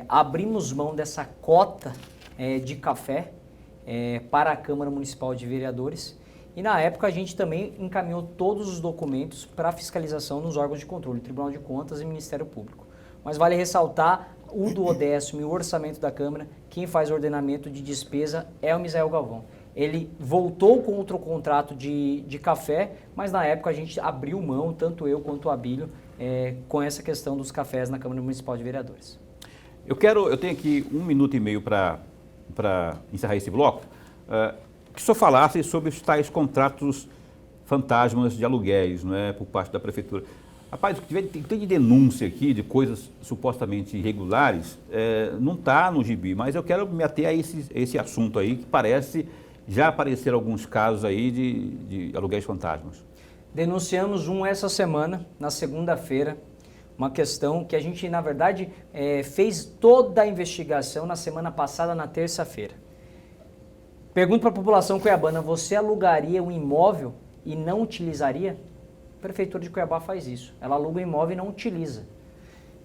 abrimos mão dessa cota de café para a Câmara Municipal de Vereadores. E na época a gente também encaminhou todos os documentos para fiscalização nos órgãos de controle, Tribunal de Contas e Ministério Público. Mas vale ressaltar, o do Odécimo e o orçamento da Câmara, quem faz o ordenamento de despesa é o Misael Galvão. Ele voltou com outro contrato de café, mas na época a gente abriu mão, tanto eu quanto o Abílio, com essa questão dos cafés na Câmara Municipal de Vereadores. Eu tenho aqui 1 minuto e meio para encerrar esse bloco. que o senhor falasse sobre os tais contratos fantasmas de aluguéis, não é, por parte da prefeitura. Rapaz, o que tem de denúncia aqui de coisas supostamente irregulares, não está no gibi, mas eu quero me ater a esse assunto aí, que parece já aparecer alguns casos aí de aluguéis fantasmas. Denunciamos essa semana, na segunda-feira, uma questão que a gente, na verdade, fez toda a investigação na semana passada, na terça-feira. Pergunto para a população cuiabana, você alugaria um imóvel e não utilizaria? A Prefeitura de Cuiabá faz isso. Ela aluga o imóvel e não utiliza.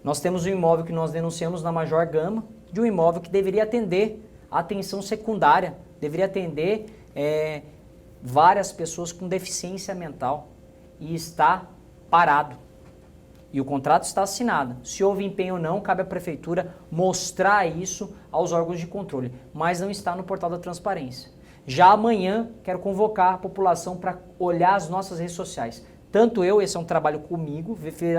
Nós temos um imóvel que nós denunciamos na Major Gama, de um imóvel que deveria atender a atenção secundária, deveria atender várias pessoas com deficiência mental e está parado. E o contrato está assinado. Se houve empenho ou não, cabe à Prefeitura mostrar isso aos órgãos de controle, mas não está no portal da transparência. Já amanhã, quero convocar a população para olhar as nossas redes sociais. Tanto eu, esse é um trabalho comigo,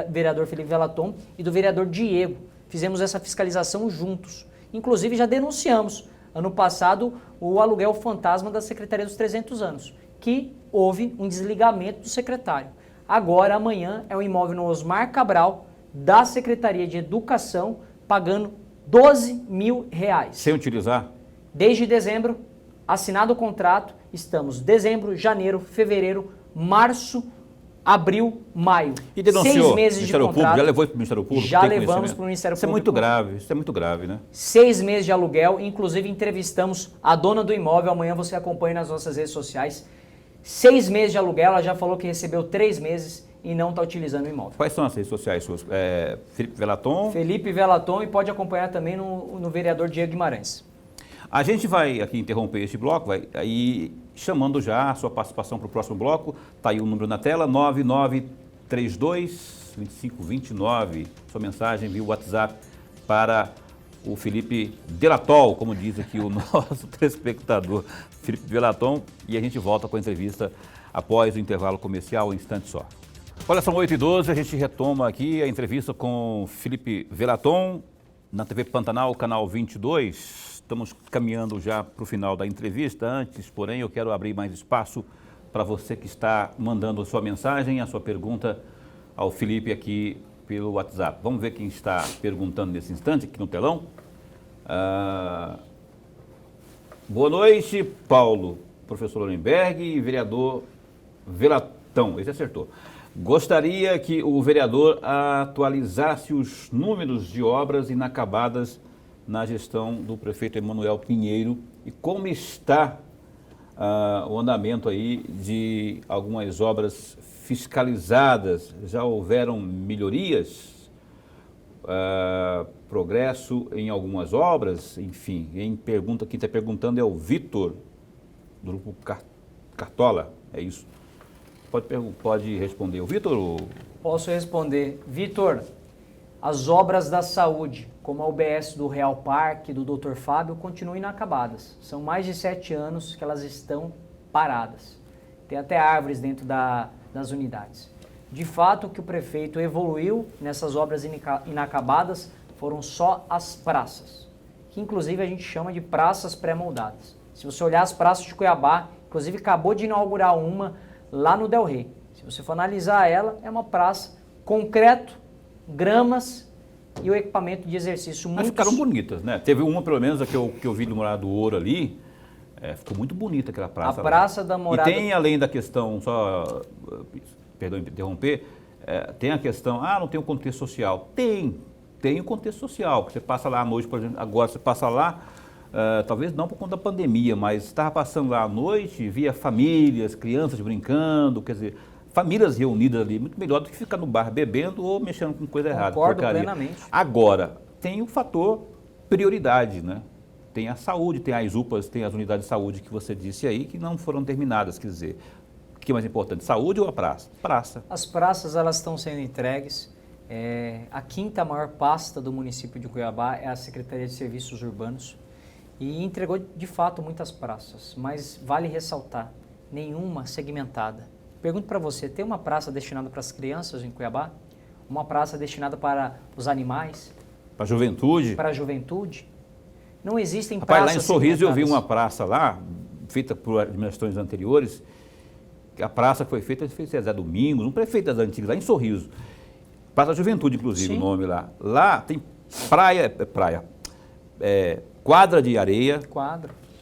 vereador Felipe Velaton, e do vereador Diego. Fizemos essa fiscalização juntos. Inclusive, já denunciamos, ano passado, o aluguel fantasma da Secretaria dos 300 anos, que houve um desligamento do secretário. Agora, amanhã, é o imóvel no Osmar Cabral, da Secretaria de Educação, pagando R$12 mil. Sem utilizar? Desde dezembro, assinado o contrato, estamos dezembro, janeiro, fevereiro, março, abril, maio. E denunciou 6 meses de contrato. Público, já levou isso para o Ministério Público? Já levamos para o Ministério Público. Isso é muito grave, isso é muito grave, né? 6 meses de aluguel, inclusive entrevistamos a dona do imóvel, amanhã você acompanha nas nossas redes sociais. 6 meses de aluguel, ela já falou que recebeu 3 meses e não está utilizando o imóvel. Quais são as redes sociais suas? Felipe Velaton? Felipe Velaton, e pode acompanhar também no vereador Diego Guimarães. A gente vai aqui interromper este bloco, vai aí chamando já a sua participação para o próximo bloco. Está aí o número na tela, 9932-2529. Sua mensagem via WhatsApp para o Felipe Velaton, como diz aqui o nosso telespectador, Felipe Velaton. E a gente volta com a entrevista após o intervalo comercial, um instante só. Olha, são 8h12, a gente retoma aqui a entrevista com Felipe Velaton, na TV Pantanal, canal 22. Estamos caminhando já para o final da entrevista. Antes, porém, eu quero abrir mais espaço para você que está mandando a sua mensagem, a sua pergunta ao Felipe aqui pelo WhatsApp. Vamos ver quem está perguntando nesse instante, aqui no telão. Boa noite, Paulo, professor Lorenberg e vereador Velaton. Esse acertou. Gostaria que o vereador atualizasse os números de obras inacabadas na gestão do prefeito Emanuel Pinheiro e como está o andamento aí de algumas obras fiscalizadas. Já houveram melhorias, progresso em algumas obras, enfim. Quem está perguntando é o Vitor, do grupo Cartola, é isso. Pode responder o Vitor? Posso responder. Vitor, as obras da saúde, como a UBS do Real Parque, do Dr. Fábio, continuam inacabadas. São mais de 7 anos que elas estão paradas. Tem até árvores dentro das unidades. De fato, o que o prefeito evoluiu nessas obras inacabadas foram só as praças, que inclusive a gente chama de praças pré-moldadas. Se você olhar as praças de Cuiabá, inclusive acabou de inaugurar uma lá no Del Rey. Se você for analisar ela, é uma praça, concreto, gramas e o equipamento de exercício muito... Mas ficaram bonitas, né? Teve uma, pelo menos, que eu vi no Morada do Ouro ali, ficou muito bonita aquela praça. A Praça da Morada... E tem, além da questão, só, perdão interromper, tem a questão, não tem um contexto social. Tem um contexto social, porque você passa lá à noite, por exemplo, agora você passa lá, talvez não por conta da pandemia, mas estava passando lá à noite, via famílias, crianças brincando, quer dizer, famílias reunidas ali, muito melhor do que ficar no bar bebendo ou mexendo com coisa errada. Concordo plenamente. Agora, tem o fator prioridade, né? Tem a saúde, tem as UPAs, tem as unidades de saúde que você disse aí, que não foram terminadas, quer dizer, o que é mais importante, saúde ou a praça? Praça. As praças, elas estão sendo entregues. A 5ª maior pasta do município de Cuiabá é a Secretaria de Serviços Urbanos e entregou, de fato, muitas praças, mas vale ressaltar, nenhuma segmentada. Pergunto para você, tem uma praça destinada para as crianças em Cuiabá? Uma praça destinada para os animais? Para a juventude? Para a juventude? Não existem praças. Lá em Sorriso eu vi uma praça lá, feita por administrações anteriores, a praça foi feita Zé Domingos, um prefeito das antigas, lá em Sorriso. Praça da Juventude, inclusive, o nome lá. Lá tem quadra de areia,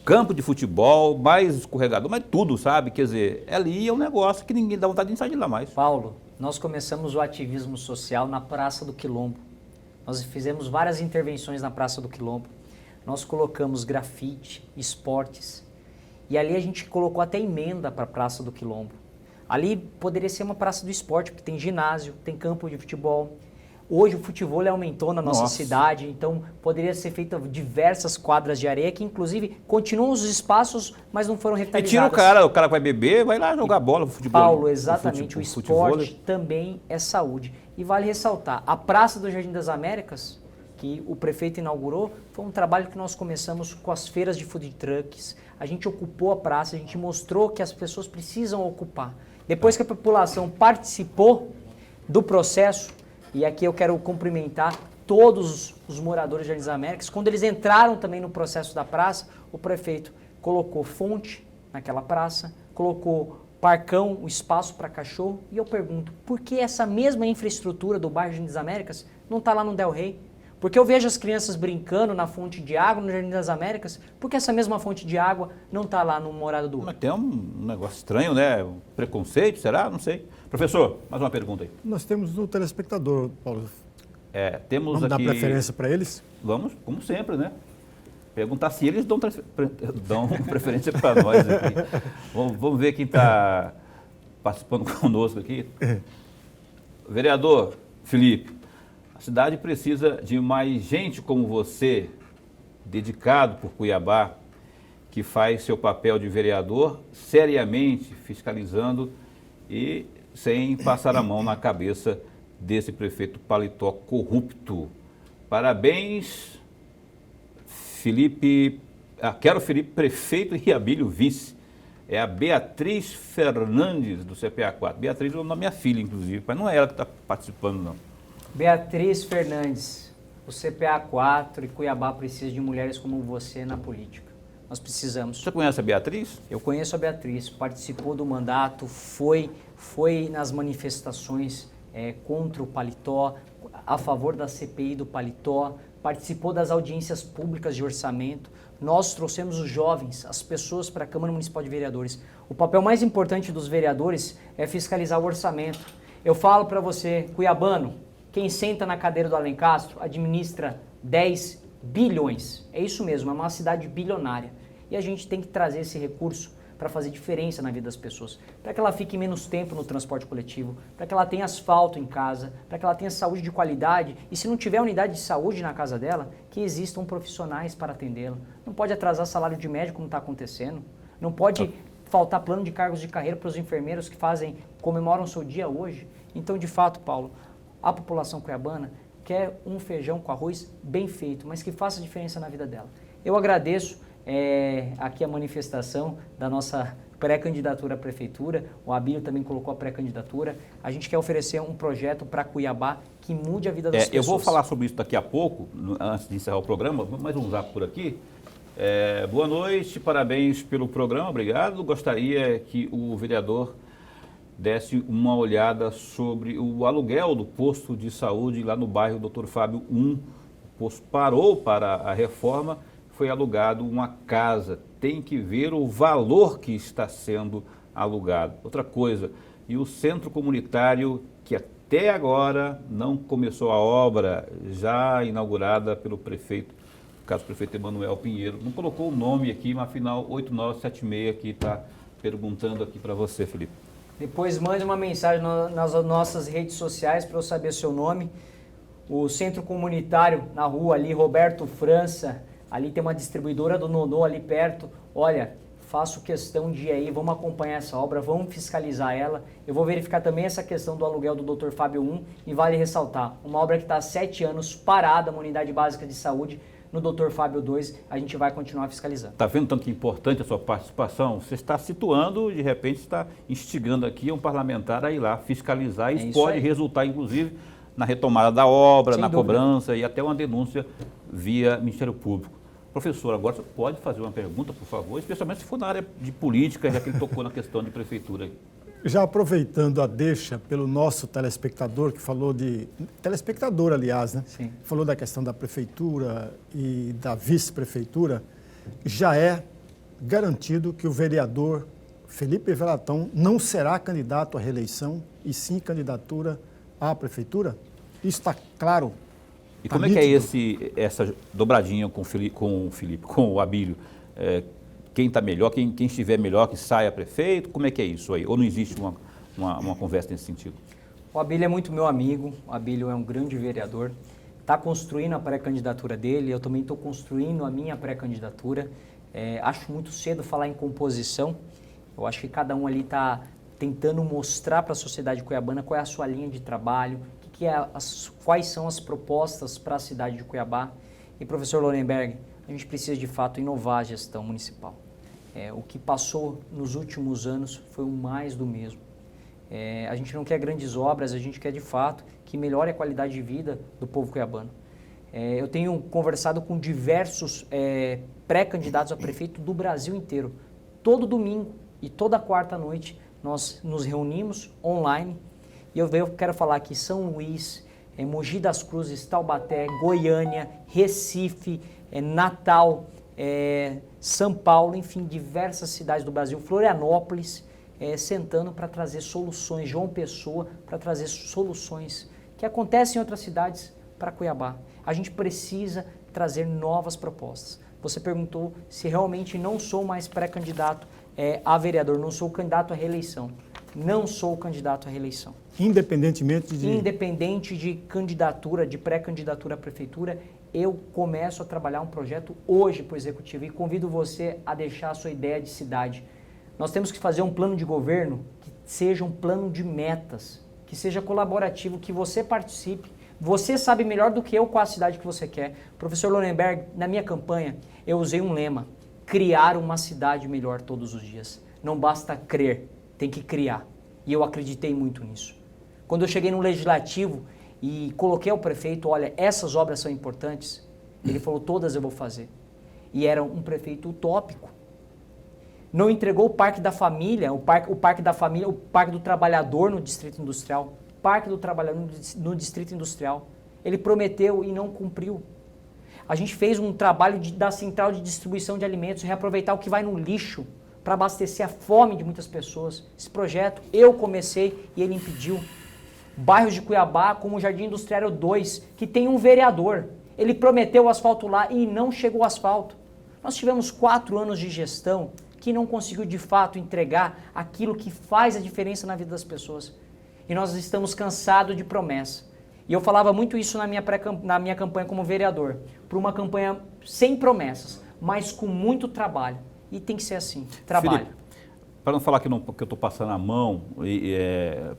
campo de futebol, mais escorregador, mas tudo, sabe? Quer dizer, ali é um negócio que ninguém dá vontade de sair de lá mais. Paulo, nós começamos o ativismo social na Praça do Quilombo. Nós fizemos várias intervenções na Praça do Quilombo. Nós colocamos grafite, esportes, e ali a gente colocou até emenda para a Praça do Quilombo. Ali poderia ser uma praça do esporte, porque tem ginásio, tem campo de futebol. Hoje o futebol aumentou na nossa cidade, então poderia ser feita diversas quadras de areia, que inclusive continuam os espaços, mas não foram revitalizadas. E tira o cara vai beber, vai lá jogar bola, futebol. Paulo, exatamente, o esporte também é saúde. E vale ressaltar, a Praça do Jardim das Américas, que o prefeito inaugurou, foi um trabalho que nós começamos com as feiras de food trucks. A gente ocupou a praça, a gente mostrou que as pessoas precisam ocupar. Depois que a população participou do processo, e aqui eu quero cumprimentar todos os moradores de Jardim das Américas, quando eles entraram também no processo da praça, o prefeito colocou fonte naquela praça, colocou parcão, o espaço para cachorro, e eu pergunto, por que essa mesma infraestrutura do bairro Jardim das Américas não está lá no Del Rey? Porque eu vejo as crianças brincando na fonte de água no Jardim das Américas, porque essa mesma fonte de água não está lá no Morada do Ouro? Mas tem um negócio estranho, né? Um preconceito, será? Não sei. Professor, mais uma pergunta aí. Nós temos o telespectador, Paulo. Temos Vamos aqui... dar preferência para eles? Vamos, como sempre, né? Perguntar se eles dão preferência para nós aqui. Vamos ver quem está participando conosco aqui. Vereador Felipe, a cidade precisa de mais gente como você, dedicado por Cuiabá, que faz seu papel de vereador seriamente, fiscalizando e sem passar a mão na cabeça desse prefeito paletó corrupto. Parabéns, Felipe. Quero Felipe prefeito e Abílio vice. É a Beatriz Fernandes, do CPA 4. Beatriz é o nome da minha filha, inclusive, mas não é ela que está participando, não. Beatriz Fernandes, o CPA 4 e Cuiabá precisa de mulheres como você na política. Nós precisamos. Você conhece a Beatriz? Eu conheço a Beatriz, participou do mandato, foi nas manifestações contra o paletó, a favor da CPI do paletó, participou das audiências públicas de orçamento. Nós trouxemos os jovens, as pessoas para a Câmara Municipal de Vereadores. O papel mais importante dos vereadores é fiscalizar o orçamento. Eu falo para você, cuiabano, quem senta na cadeira do Alencastro administra 10 bilhões. É isso mesmo, é uma cidade bilionária. E a gente tem que trazer esse recurso para fazer diferença na vida das pessoas. Para que ela fique menos tempo no transporte coletivo, para que ela tenha asfalto em casa, para que ela tenha saúde de qualidade. E se não tiver unidade de saúde na casa dela, que existam profissionais para atendê-la. Não pode atrasar salário de médico como está acontecendo. Não pode faltar plano de cargos de carreira para os enfermeiros que comemoram o seu dia hoje. Então, de fato, Paulo, a população cuiabana quer um feijão com arroz bem feito, mas que faça diferença na vida dela. Eu agradeço aqui a manifestação da nossa pré-candidatura à prefeitura, o Abílio também colocou a pré-candidatura. A gente quer oferecer um projeto para Cuiabá que mude a vida das pessoas. Eu vou falar sobre isso daqui a pouco, antes de encerrar o programa, mais um zap por aqui. Boa noite, parabéns pelo programa, obrigado. Gostaria que o vereador desse uma olhada sobre o aluguel do posto de saúde lá no bairro Dr. Fábio 1. O posto parou para a reforma, foi alugado uma casa. Tem que ver o valor que está sendo alugado. Outra coisa, e o centro comunitário, que até agora não começou a obra, já inaugurada pelo prefeito, no caso o prefeito Emanuel Pinheiro. Não colocou o nome aqui, mas afinal 8976 aqui está perguntando aqui para você, Felipe. Depois mande uma mensagem nas nossas redes sociais para eu saber seu nome. O centro comunitário na rua ali, Roberto França, ali tem uma distribuidora do Nonô ali perto. Olha, faço questão de ir aí, vamos acompanhar essa obra, vamos fiscalizar ela. Eu vou verificar também essa questão do aluguel do Dr. Fábio 1 e vale ressaltar, uma obra que está há 7 anos parada, uma unidade básica de saúde. No Dr. Fábio 2, a gente vai continuar fiscalizando. Está vendo tanto que é importante a sua participação? Você está situando, de repente está instigando aqui um parlamentar a ir lá fiscalizar. Isso pode resultar, inclusive, na retomada da obra, na cobrança e até uma denúncia via Ministério Público. Professor, agora você pode fazer uma pergunta, por favor, especialmente se for na área de política, já que ele tocou na questão de prefeitura. Já aproveitando a deixa pelo nosso telespectador, que falou de... Telespectador, aliás, né? Sim. Falou da questão da prefeitura e da vice-prefeitura, já é garantido que o vereador Felipe Velatão não será candidato à reeleição e sim candidatura à prefeitura? Isso está claro? E como é que é essa dobradinha com o Abílio? Quem está melhor, quem estiver melhor que saia prefeito? Como é que é isso aí? Ou não existe uma conversa nesse sentido? O Abílio é muito meu amigo, o Abílio é um grande vereador, está construindo a pré-candidatura dele, eu também estou construindo a minha pré-candidatura. Acho muito cedo falar em composição, eu acho que cada um ali está tentando mostrar para a sociedade cuiabana qual é a sua linha de trabalho, quais são as propostas para a cidade de Cuiabá. E, professor Lorenberg, a gente precisa de fato inovar a gestão municipal. O que passou nos últimos anos foi o mais do mesmo. A gente não quer grandes obras, a gente quer de fato que melhore a qualidade de vida do povo cuiabano. Eu tenho conversado com diversos pré-candidatos a prefeito do Brasil inteiro. Todo domingo e toda quarta noite nós nos reunimos online. E eu quero falar aqui São Luís, Mogi das Cruzes, Taubaté, Goiânia, Recife, Natal, São Paulo, enfim, diversas cidades do Brasil, Florianópolis, sentando para trazer soluções, João Pessoa, para trazer soluções que acontecem em outras cidades para Cuiabá. A gente precisa trazer novas propostas. Você perguntou se realmente não sou mais pré-candidato a vereador, não sou candidato à reeleição. Não sou candidato à reeleição. Independente de candidatura, de pré-candidatura à prefeitura, eu começo a trabalhar um projeto hoje para o Executivo e convido você a deixar a sua ideia de cidade. Nós temos que fazer um plano de governo que seja um plano de metas, que seja colaborativo, que você participe. Você sabe melhor do que eu qual a cidade que você quer. Professor Lorenberg, na minha campanha, eu usei um lema: criar uma cidade melhor todos os dias. Não basta crer, tem que criar. E eu acreditei muito nisso. Quando eu cheguei no Legislativo e coloquei ao prefeito, olha, essas obras são importantes, ele falou, todas eu vou fazer. E era um prefeito utópico. Não entregou o Parque da Família, o Parque do Trabalhador no Distrito Industrial, Parque do Trabalhador no Distrito Industrial. Ele prometeu e não cumpriu. A gente fez um trabalho da central de distribuição de alimentos, reaproveitar o que vai no lixo, para abastecer a fome de muitas pessoas. Esse projeto eu comecei e ele impediu. Bairros de Cuiabá, como o Jardim Industriário 2, que tem um vereador. Ele prometeu o asfalto lá e não chegou o asfalto. Nós tivemos 4 anos de gestão que não conseguiu de fato entregar aquilo que faz a diferença na vida das pessoas. E nós estamos cansados de promessa. E eu falava muito isso na minha campanha como vereador. Por uma campanha sem promessas, mas com muito trabalho. E tem que ser assim, trabalho. Felipe, para não falar que eu estou passando a mão,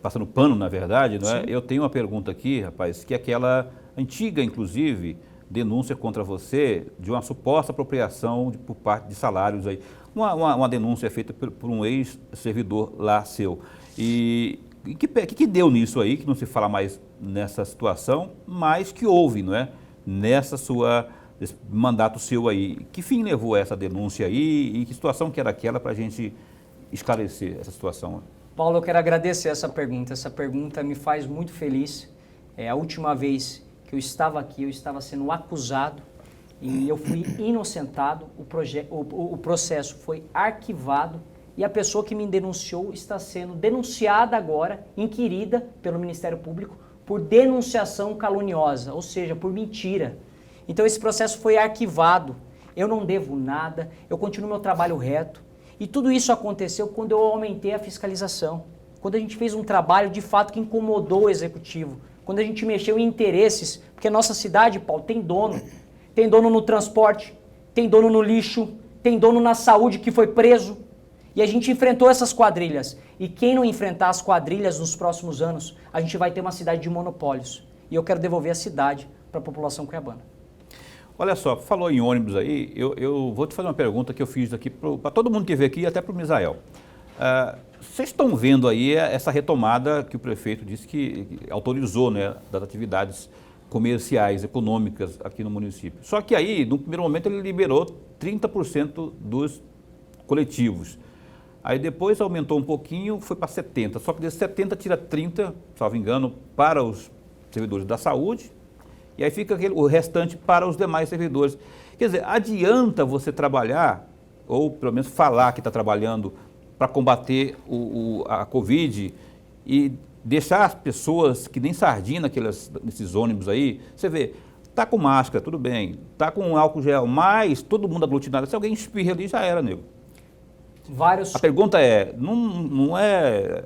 passando pano na verdade, não é? Eu tenho uma pergunta aqui, rapaz, que é aquela antiga, inclusive, denúncia contra você de uma suposta apropriação por parte de salários aí. Uma denúncia feita por um ex-servidor lá seu. E que deu nisso aí, que não se fala mais nessa situação, mas que houve, não é? Esse mandato seu aí. Que fim levou essa denúncia aí e que situação que era aquela para a gente esclarecer essa situação? Paulo, eu quero agradecer essa pergunta. Essa pergunta me faz muito feliz. A última vez que eu estava aqui, eu estava sendo acusado e eu fui inocentado. O processo foi arquivado e a pessoa que me denunciou está sendo denunciada agora, inquirida pelo Ministério Público por denunciação caluniosa, ou seja, por mentira. Então esse processo foi arquivado, eu não devo nada, eu continuo meu trabalho reto. E tudo isso aconteceu quando eu aumentei a fiscalização, quando a gente fez um trabalho de fato que incomodou o Executivo, quando a gente mexeu em interesses, porque a nossa cidade, Paulo, tem dono no transporte, tem dono no lixo, tem dono na saúde que foi preso. E a gente enfrentou essas quadrilhas. E quem não enfrentar as quadrilhas nos próximos anos, a gente vai ter uma cidade de monopólios. E eu quero devolver a cidade para a população cuiabana. Olha só, falou em ônibus aí, eu vou te fazer uma pergunta que eu fiz aqui para todo mundo que veio aqui e até para o Misael. Vocês estão vendo aí essa retomada que o prefeito disse que autorizou, né, das atividades comerciais, econômicas aqui no município. Só que aí, no primeiro momento, ele liberou 30% dos coletivos. Aí depois aumentou um pouquinho, foi para 70%. Só que desses 70% tira 30%, salvo engano, para os servidores da saúde, e aí fica o restante para os demais servidores. Quer dizer, adianta você trabalhar, ou pelo menos falar que está trabalhando para combater a Covid e deixar as pessoas que nem sardinha nesses ônibus aí, você vê, tá com máscara, tudo bem, tá com álcool gel, mas todo mundo aglutinado, se alguém espirra ali, já era, nego. A pergunta é, não é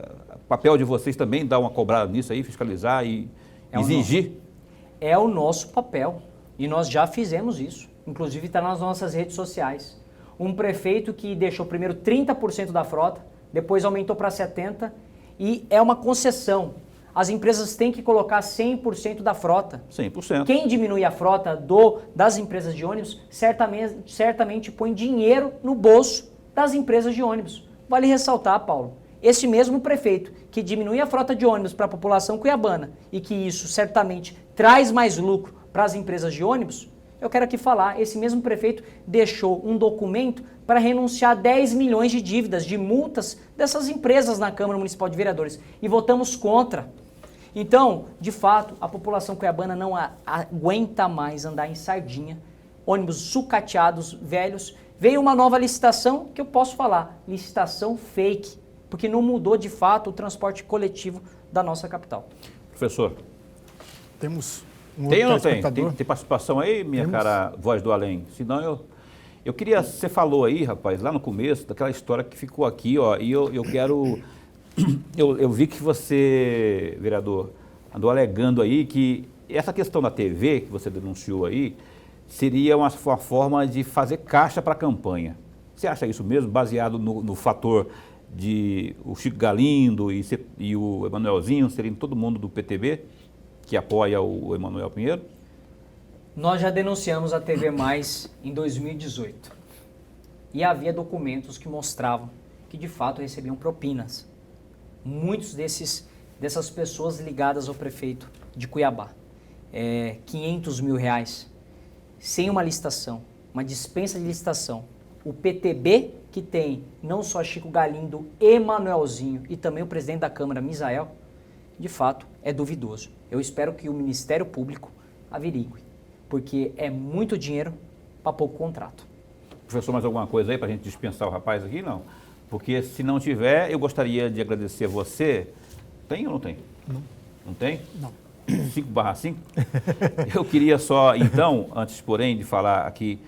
papel de vocês também dar uma cobrada nisso aí, fiscalizar e exigir? É o nosso papel e nós já fizemos isso, inclusive está nas nossas redes sociais. Um prefeito que deixou primeiro 30% da frota, depois aumentou para 70% e é uma concessão. As empresas têm que colocar 100% da frota. 100%. Quem diminui a frota das empresas de ônibus certamente põe dinheiro no bolso das empresas de ônibus. Vale ressaltar, Paulo, esse mesmo prefeito que diminui a frota de ônibus para a população cuiabana e que isso certamente traz mais lucro para as empresas de ônibus, eu quero aqui falar, esse mesmo prefeito deixou um documento para renunciar a 10 milhões de dívidas, de multas dessas empresas na Câmara Municipal de Vereadores e votamos contra. Então, de fato, a população cuiabana não aguenta mais andar em sardinha, ônibus sucateados, velhos. Veio uma nova licitação que eu posso falar, licitação fake, porque não mudou de fato o transporte coletivo da nossa capital. Professor. Temos tem ou não tem? Tem participação aí, minha cara voz do além? Senão eu queria, você falou aí, rapaz, lá no começo, daquela história que ficou aqui, ó, e eu quero, eu vi que você, vereador, andou alegando aí que essa questão da TV, que você denunciou aí, seria uma forma de fazer caixa para a campanha. Você acha isso mesmo, baseado no fator de o Chico Galindo e o Emanuelzinho serem todo mundo do PTB, que apoia o Emanuel Pinheiro? Nós já denunciamos a TV Mais em 2018 e havia documentos que mostravam que de fato recebiam propinas. Muitos dessas pessoas ligadas ao prefeito de Cuiabá. 500 mil reais, sem uma licitação, uma dispensa de licitação. O PTB, que tem não só Chico Galindo, Emanuelzinho e também o presidente da Câmara, Misael, de fato é duvidoso. Eu espero que o Ministério Público averigue, porque é muito dinheiro para pouco contrato. Professor, mais alguma coisa aí para a gente dispensar o rapaz aqui? Não. Porque se não tiver, eu gostaria de agradecer a você. Tem ou não tem? Não. Não tem? Não. 5/5? Eu queria só, então, antes, porém, de falar aqui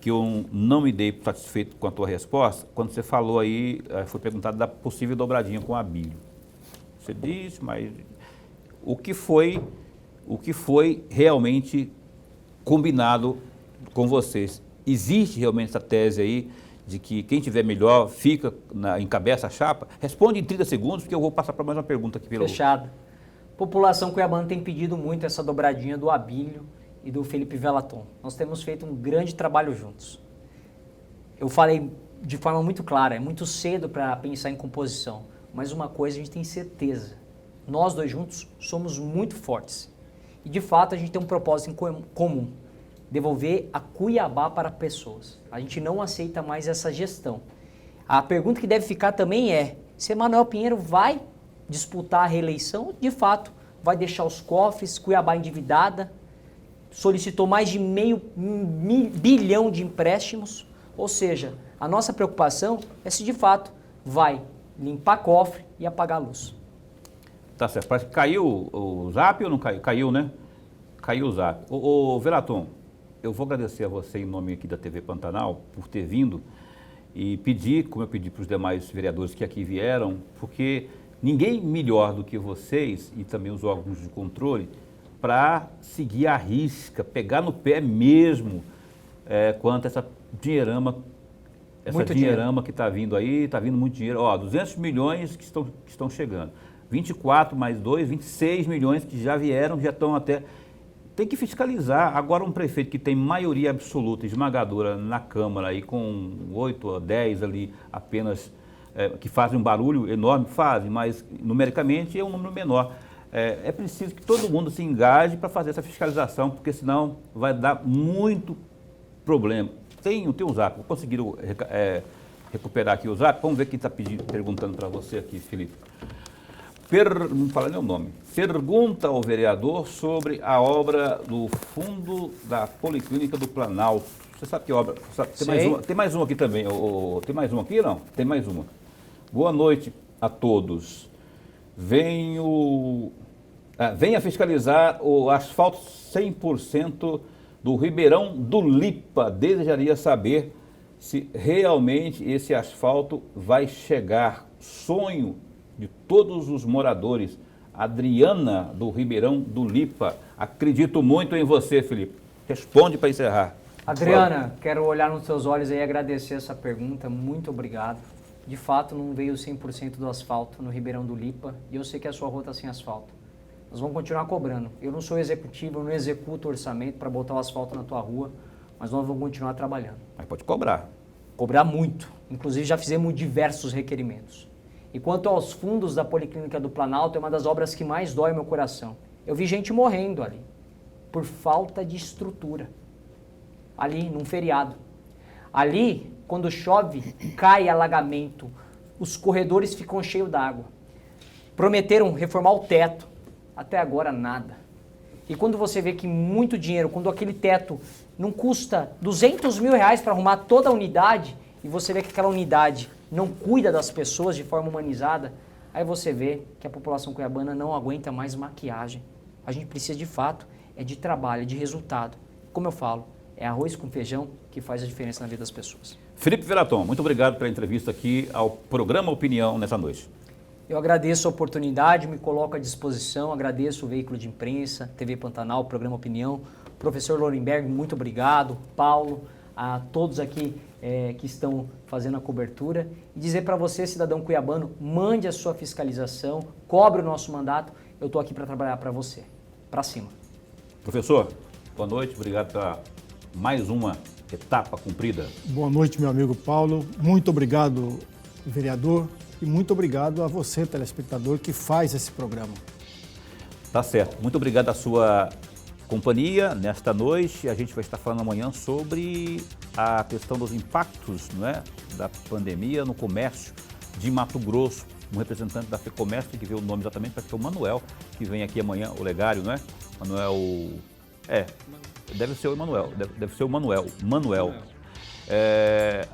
que eu não me dei satisfeito com a tua resposta, quando você falou aí, foi perguntado da possível dobradinha com a Abílio. Você disse, mas o que foi realmente combinado com vocês? Existe realmente essa tese aí de que quem tiver melhor fica encabeça a chapa? Responde em 30 segundos, porque eu vou passar para mais uma pergunta aqui. Fechado. A população cuiabana tem pedido muito essa dobradinha do Abílio e do Felipe Velaton. Nós temos feito um grande trabalho juntos. Eu falei de forma muito clara, é muito cedo para pensar em composição, mas uma coisa a gente tem certeza, nós dois juntos somos muito fortes. E de fato a gente tem um propósito em comum, devolver a Cuiabá para pessoas. A gente não aceita mais essa gestão. A pergunta que deve ficar também é, se Emanuel Pinheiro vai disputar a reeleição, de fato, vai deixar os cofres, Cuiabá endividada, solicitou mais de meio bilhão de empréstimos, ou seja, a nossa preocupação é se de fato vai limpar cofre e apagar a luz. Tá certo, parece que caiu o Zap ou não caiu? Caiu, né? Caiu o Zap. Ô Velaton, eu vou agradecer a você em nome aqui da TV Pantanal por ter vindo e pedir, como eu pedi para os demais vereadores que aqui vieram, porque ninguém melhor do que vocês e também os órgãos de controle para seguir a risca, pegar no pé mesmo quanto a essa dinheirama, que está vindo aí, está vindo muito dinheiro. 200 milhões que estão chegando. 24 mais 2, 26 milhões que já vieram, já estão até... Tem que fiscalizar. Agora um prefeito que tem maioria absoluta, esmagadora na Câmara, aí, com 8 ou 10 ali apenas, que fazem um barulho enorme, fazem, mas numericamente é um número menor. é preciso que todo mundo se engaje para fazer essa fiscalização, porque senão vai dar muito problema. Tem o Zap, conseguiram recuperar aqui o Zap? Vamos ver quem está perguntando para você aqui, Felipe. Não fala nem o nome. Pergunta ao vereador sobre a obra do fundo da Policlínica do Planalto. Você sabe que obra? Tem mais uma aqui também. Tem mais uma aqui, não? Tem mais uma. Boa noite a todos. Venha fiscalizar o asfalto 100% do Ribeirão do Lipa. Desejaria saber se realmente esse asfalto vai chegar. Sonho de todos os moradores. Adriana, do Ribeirão do Lipa. Acredito muito em você, Felipe. Responde para encerrar. Adriana, quero olhar nos seus olhos e agradecer essa pergunta. Muito obrigado. De fato, não veio 100% do asfalto no Ribeirão do Lipa e eu sei que a sua rua está sem asfalto. Nós vamos continuar cobrando. Eu não sou executivo, eu não executo orçamento para botar o asfalto na tua rua, mas nós vamos continuar trabalhando. Mas pode cobrar. Cobrar muito. Inclusive, já fizemos diversos requerimentos. E quanto aos fundos da Policlínica do Planalto, é uma das obras que mais dói meu coração. Eu vi gente morrendo ali, por falta de estrutura. Ali, num feriado. Ali, quando chove, cai alagamento, os corredores ficam cheios d'água. Prometeram reformar o teto, até agora nada. E quando você vê que muito dinheiro, quando aquele teto não custa R$200 mil para arrumar toda a unidade, e você vê que aquela unidade não cuida das pessoas de forma humanizada, aí você vê que a população cuiabana não aguenta mais maquiagem. A gente precisa de fato, de trabalho, de resultado. Como eu falo, é arroz com feijão que faz a diferença na vida das pessoas. Felipe Veraton, muito obrigado pela entrevista aqui ao programa Opinião nessa noite. Eu agradeço a oportunidade, me coloco à disposição, agradeço o veículo de imprensa, TV Pantanal, programa Opinião. Professor Lorenberg, muito obrigado. Paulo, a todos aqui que estão fazendo a cobertura. E dizer para você, cidadão cuiabano, mande a sua fiscalização, cobre o nosso mandato. Eu estou aqui para trabalhar para você. Para cima. Professor, boa noite, obrigado pela mais uma etapa cumprida. Boa noite, meu amigo Paulo. Muito obrigado, vereador, e muito obrigado a você, telespectador, que faz esse programa. Tá certo. Muito obrigado à sua companhia nesta noite. A gente vai estar falando amanhã sobre a questão dos impactos, não é, da pandemia no comércio de Mato Grosso. Um representante da FEComércio, tem que ver o nome exatamente, parece que é o Manuel, que vem aqui amanhã, o Legário, não é? Manuel... deve ser o Emanuel, deve ser o Manuel.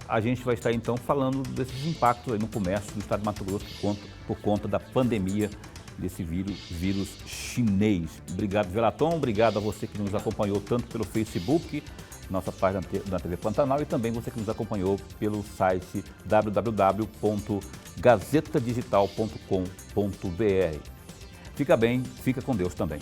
A gente vai estar então falando desses impactos aí no comércio do estado de Mato Grosso por conta da pandemia desse vírus chinês. Obrigado, Veraton, obrigado a você que nos acompanhou tanto pelo Facebook, nossa página da TV Pantanal, e também você que nos acompanhou pelo site www.gazetadigital.com.br. Fica bem, fica com Deus também.